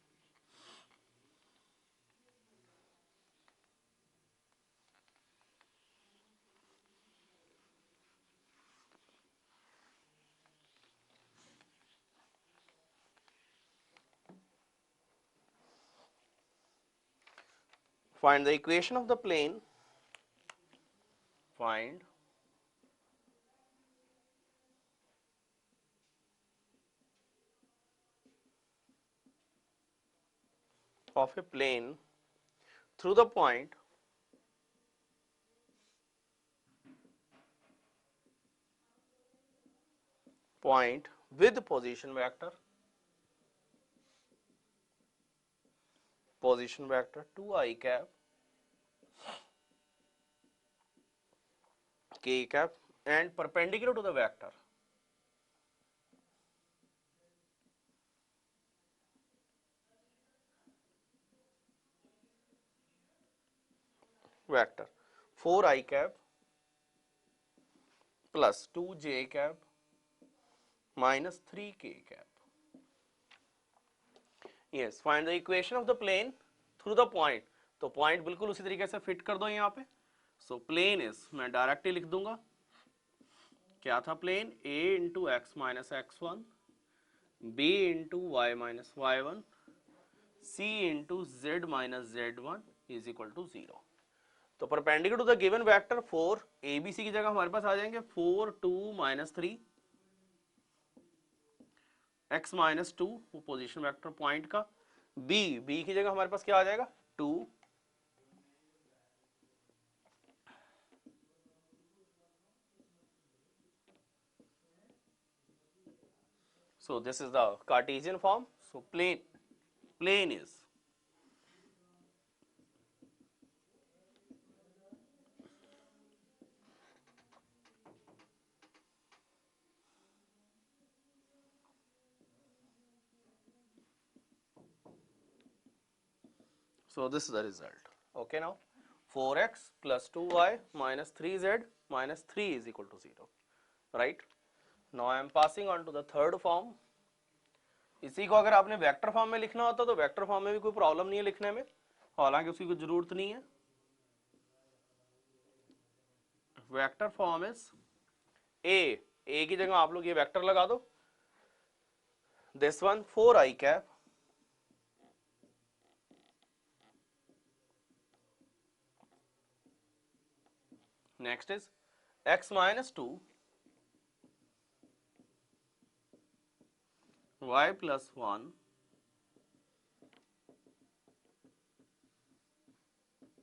Find the equation of the plane. Find of a plane through the point with position vector 2 I cap k cap and perpendicular to the vector vector 4 I cap plus 2j cap minus 3k cap. Yes, find the equation of the plane through the point. तो point बिल्कुल उसी तरीके से fit कर दो यहाँ पे। So plane is, मैं डायरेक्टली लिख दूंगा, क्या था plane, a into x minus x one, b into y minus y one, c into z minus z one is equal to 0। तो perpendicular to the given vector 4, a B c की जगह हमारे पास आ जाएंगे 4 2 minus 3, x minus 2 वो position vector point का, B की जगह हमारे पास क्या आ जाएगा 2, so this is the Cartesian form. So plane is so this is the result. Okay, now 4x plus 2y minus 3z minus 3 is equal to 0, right? Now I am passing on to the third form. इसी को अगर आपने vector form में लिखना होता तो vector form में भी कोई प्रॉब्लम नहीं है लिखने में, हालांकि उसकी कोई जरूरत नहीं है। वेक्टर फॉर्म इज ए की जगह आप लोग ये वेक्टर लगा दो, this one 4 I cap next is x minus 2 y plus 1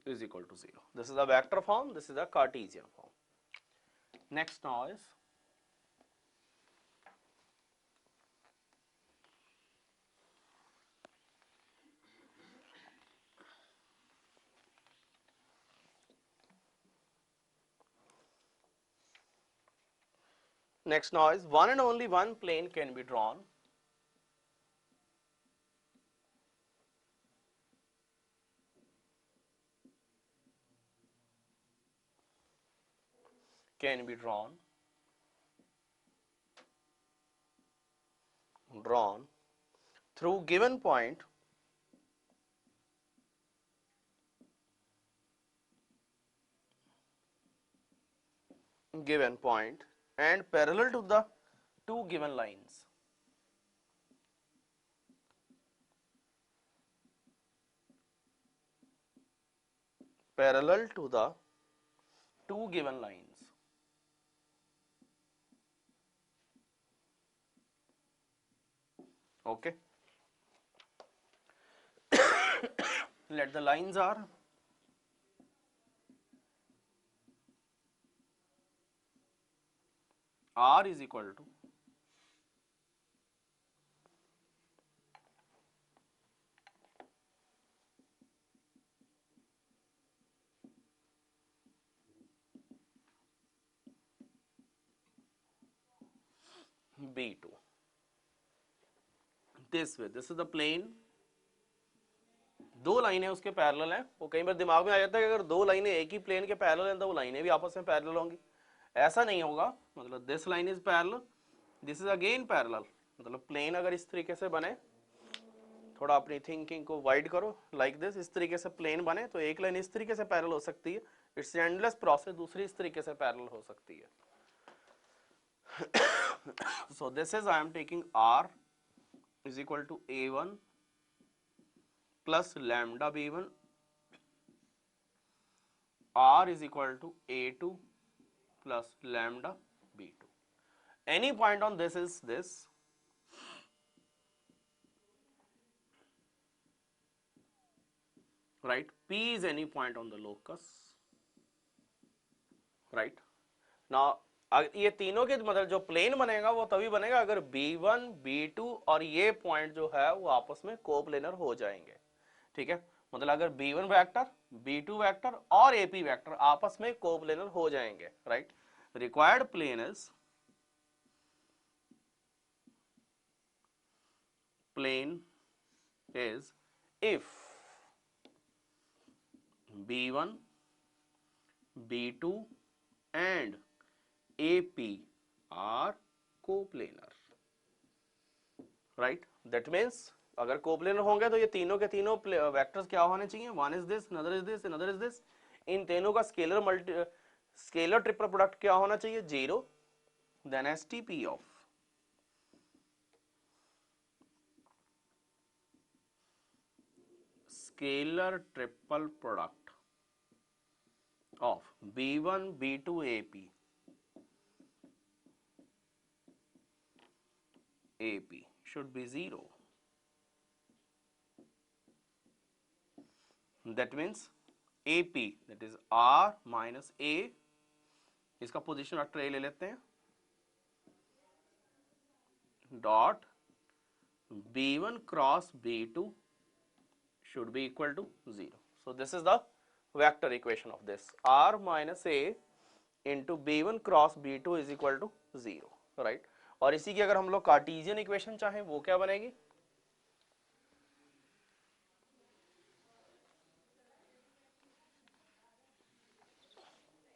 is equal to 0. This is the vector form, this is the Cartesian form. Next now is one and only one plane can be drawn drawn through given point and parallel to the two given lines. Parallel to the two given lines. Okay. Let the lines are R is equal to B2 this way, this is the plane. दो लाइनें उसके parallel हैं, वो कई बार दिमाग में आ जाता है कि अगर दो लाइनें एक ही प्लेन के पैरेलल हैं तो वो लाइनें भी आपस में पैरेलल होंगी, ऐसा नहीं होगा। मतलब this line is parallel, this is again parallel, मतलब प्लेन अगर इस तरीके से बने, थोड़ा अपनी थिंकिंग को वाइड करो, लाइक दिस, इस तरीके से प्लेन बने तो एक लाइन इस तरीके से पैरेलल हो सकती है, इट्स एंडलेस प्रोसेस, दूसरी इस तरीके से पैरेलल हो सकती है। So this is, I am taking R is equal to A1 plus lambda B1, R is equal to A2 plus lambda B2. Any point on this is this, right? P is any point on the locus, right? Now ये तीनों के मतलब जो plane बनेगा वो तभी बनेगा अगर B1, B2 और ये पॉइंट जो है वो आपस में कोप्लेनर हो जाएंगे, ठीक है? मतलब अगर B1 वेक्टर, B2 वेक्टर और AP वेक्टर आपस में कोप्लेनर हो जाएंगे, right? Required plane is, plane is if B1, B2 and AP are coplanar, right? That means अगर कोप्लेनर होंगे तो ये तीनों के तीनों वेक्टर्स क्या होने चाहिए, one is this, another is this, another is this, इन तीनों का स्केलर ट्रिपल प्रोडक्ट क्या होना चाहिए, 0, then STP of scalar triple product of B1, B2, AP should be 0. That means AP, that is R minus A, इसका position vector A ले लेते हैं, dot B1 cross B2 should be equal to 0. So this is the vector equation of this, R minus A into B1 cross B2 is equal to 0, right? और इसी की अगर हम लोग कार्टेशियन इक्वेशन चाहें वो क्या बनेगी,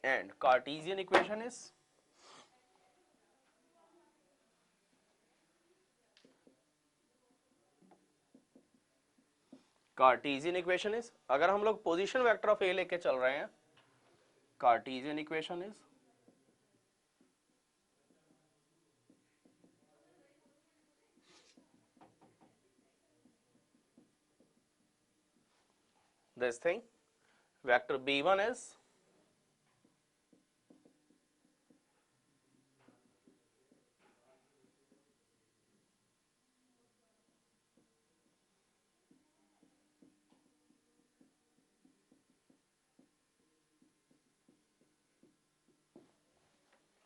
and Cartesian equation is अगर हम लोग पोजीशन वेक्टर ऑफ ए लेके चल रहे हैं, Cartesian equation is this thing, vector B1 is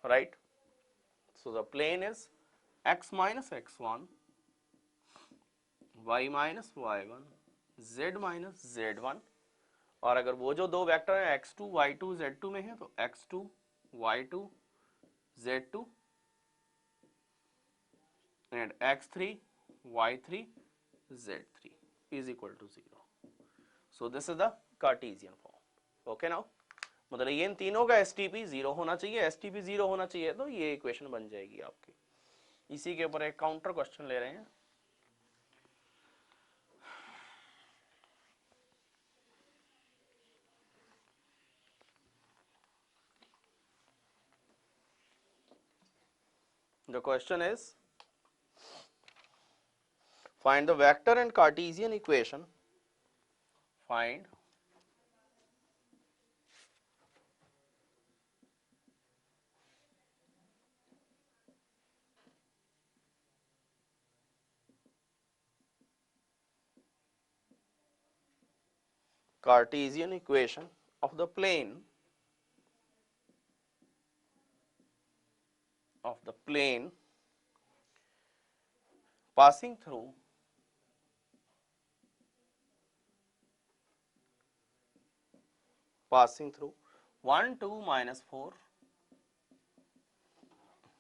right. So the plane is x minus x1, y minus y1, z minus z1, और अगर वो जो दो वेक्टर हैं x2, y2, z2 में है तो x2, y2, z2 and x3, y3, z3 is equal to 0. So this is the Cartesian form. Okay now, मतलब ये इन तीनों का STP 0 होना चाहिए, STP 0 होना चाहिए तो ये इक्वेशन बन जाएगी आपकी। इसी के ऊपर एक काउंटर क्वेश्चन ले रहे हैं, the question is find the vector and Cartesian equation, find Cartesian equation of the plane passing through 1, 2, minus 4,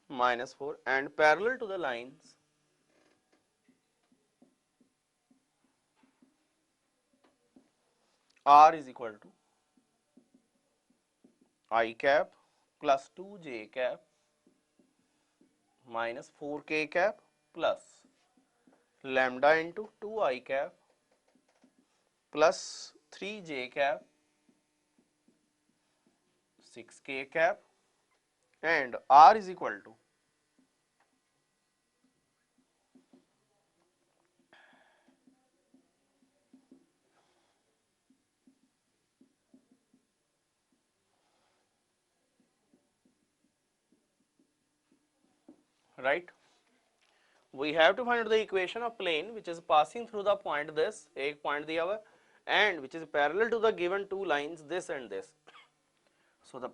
minus 4 and parallel to the lines r is equal to I cap plus 2j cap minus 4k cap plus lambda into 2I cap plus 3j cap 6k cap and r is equal to right. We have to find out the equation of plane which is passing through the point this एक point दिया हुआ and which is parallel to the given two lines this and this. So the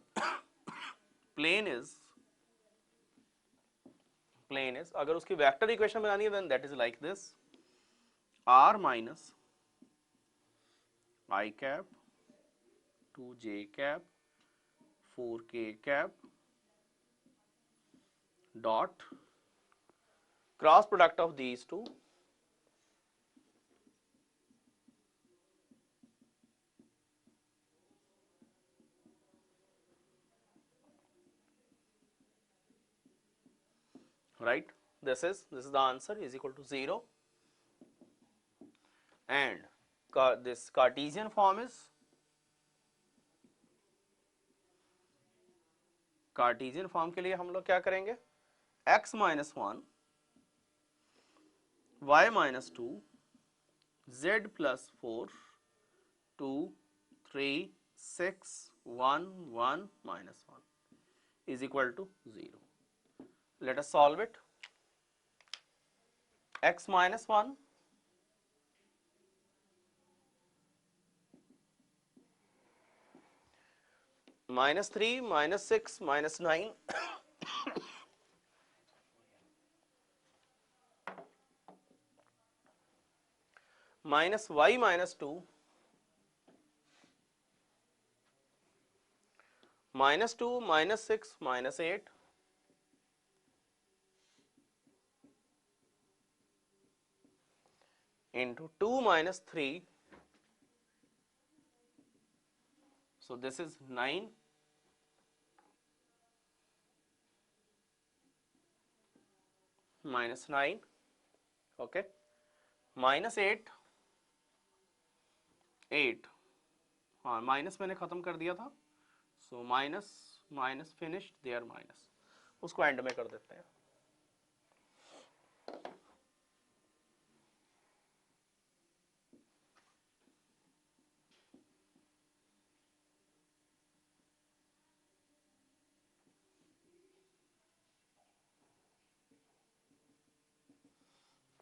plane is अगर उसकी vector equation बनानी है then that is like this r minus I cap 2j cap 4k cap dot cross product of these two right. This is the answer is equal to 0 and this Cartesian form is Cartesian form के लिए हम लोग क्या करेंगे x minus 1 y minus 2 z plus 4 2 3 6 1 1 minus 1 is equal to 0. Let us solve it. X minus 1 minus 3 minus 6 minus 9 minus y minus 2 minus 2 minus 6 minus 8 into 2 minus 3. So this is 9 minus 9 okay minus 8 8 हाँ minus मैंने खत्म कर दिया था so minus minus finish there minus उसको end में कर देते हैं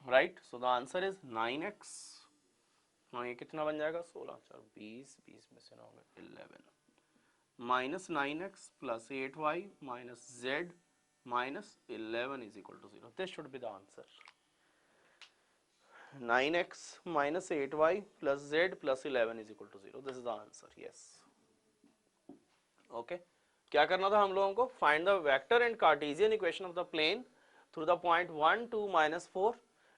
right so the answer is 9x हाँ ये कितना बन जाएगा 16 4 20 20 में से 9 में 11 minus 9x plus 8y minus z minus 11 is equal to 0. This should be the answer. 9x minus 8y plus z plus 11 is equal to 0. This is the answer. Yes. Okay. क्या करना था हम लोगों को find the vector and Cartesian equation of the plane through the point 1 2 minus 4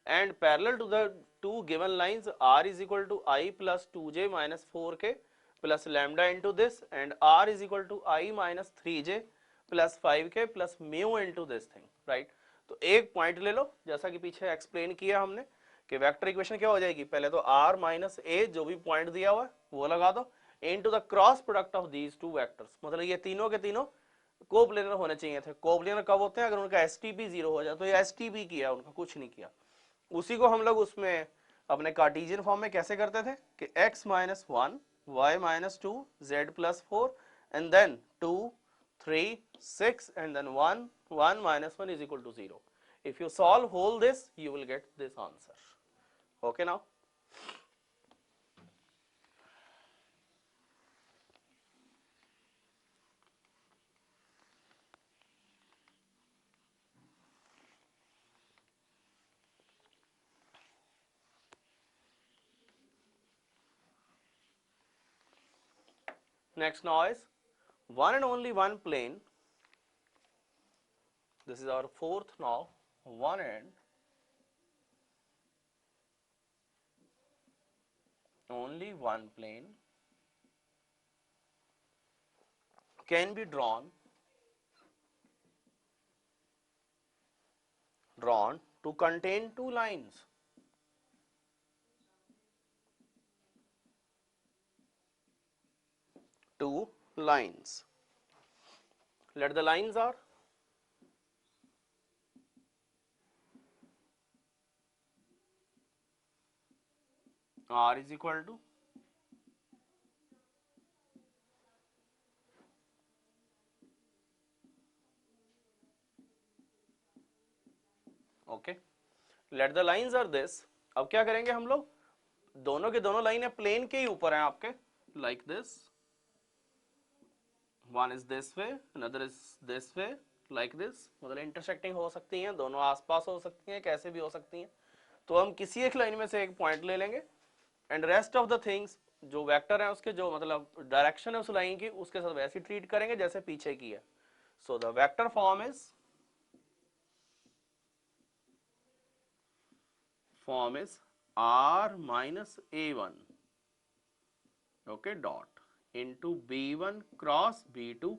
and parallel to the two given lines r is equal to I plus 2j minus 4k plus lambda into this and r is equal to I minus 3j plus 5k plus mu into this thing right. तो एक point ले लो जैसा कि पीछे explain किया हमने कि vector equation क्या हो जाएगी पहले तो r माइनस a जो भी पॉइंट दिया हुआ है वो लगा दो into the cross product of these two vectors मतलब ये तीनों के तीनों कोप्लेनर होने चाहिए थे कोप्लेनर कब होते हैं अगर उनका STP 0 हो जाए तो ये STP किया उनका कुछ नहीं किया उसी को हम लोग उसमें अपने कार्टेशियन फॉर्म में कैसे करते थे कि x minus 1 y minus 2 z plus 4 and then 2 3 6 and then 1 1 minus 1 is equal to 0. If you solve whole this you will get this answer. Okay now. Next now is one and only one plane This is our fourth now. One end only one plane can be drawn to contain two lines. Two lines. Let the lines are R is equal to okay, let the lines are this. अब क्या करेंगे हम लोग, दोनों के दोनों line है plane के ही ऊपर हैं आपके, like this. One is this way, another is this way, like this. मतलब इंटरसेक्टिंग हो सकती हैं, दोनों आसपास हो सकती हैं, कैसे भी हो सकती हैं. तो हम किसी एक लाइन में से एक पॉइंट ले लेंगे and rest of the things जो वेक्टर है उसके जो मतलब डायरेक्शन है उस लाइन की उसके साथ वैसे ट्रीट करेंगे जैसे पीछे की है. So the vector form is r minus a1 okay dot into b1 cross b2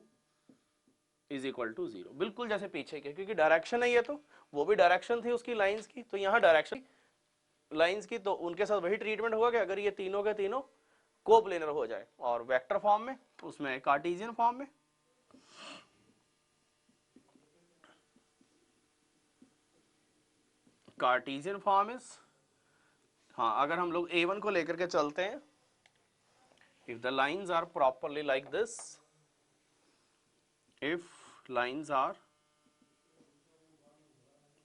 is equal to 0. बिल्कुल जैसे पीछे के, क्योंकि डायरेक्शन है ये, तो वो भी डायरेक्शन थी उसकी लाइंस की, तो यहाँ डायरेक्शन लाइंस की, तो उनके साथ वही ट्रीटमेंट होगा कि अगर ये तीनों के तीनों कोप्लेनर हो जाए. और वेक्टर फॉर्म में, उसमें कार्टेशियन फॉर्म में, कार्टेशियन फॉर्म इज, हाँ अगर हम लोग a1 को लेकर के चलते हैं, if the lines are properly like this, if lines are,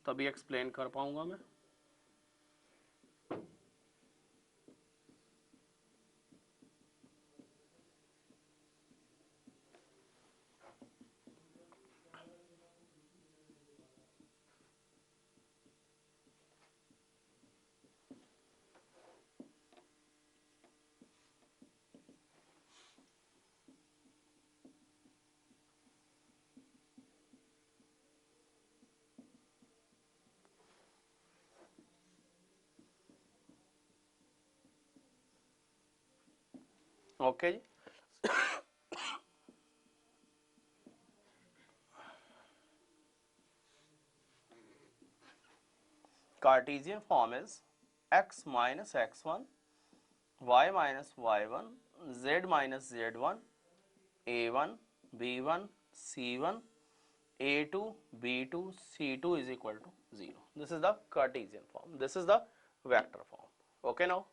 तभी एक्सप्लेन कर पाऊंगा मैं. ओके जी. Cartesian form is x minus x1, y minus y1, z minus z1, a1, b1, c1, a2, b2, c2 is equal to 0. This is the Cartesian form. This is the vector form. Okay now.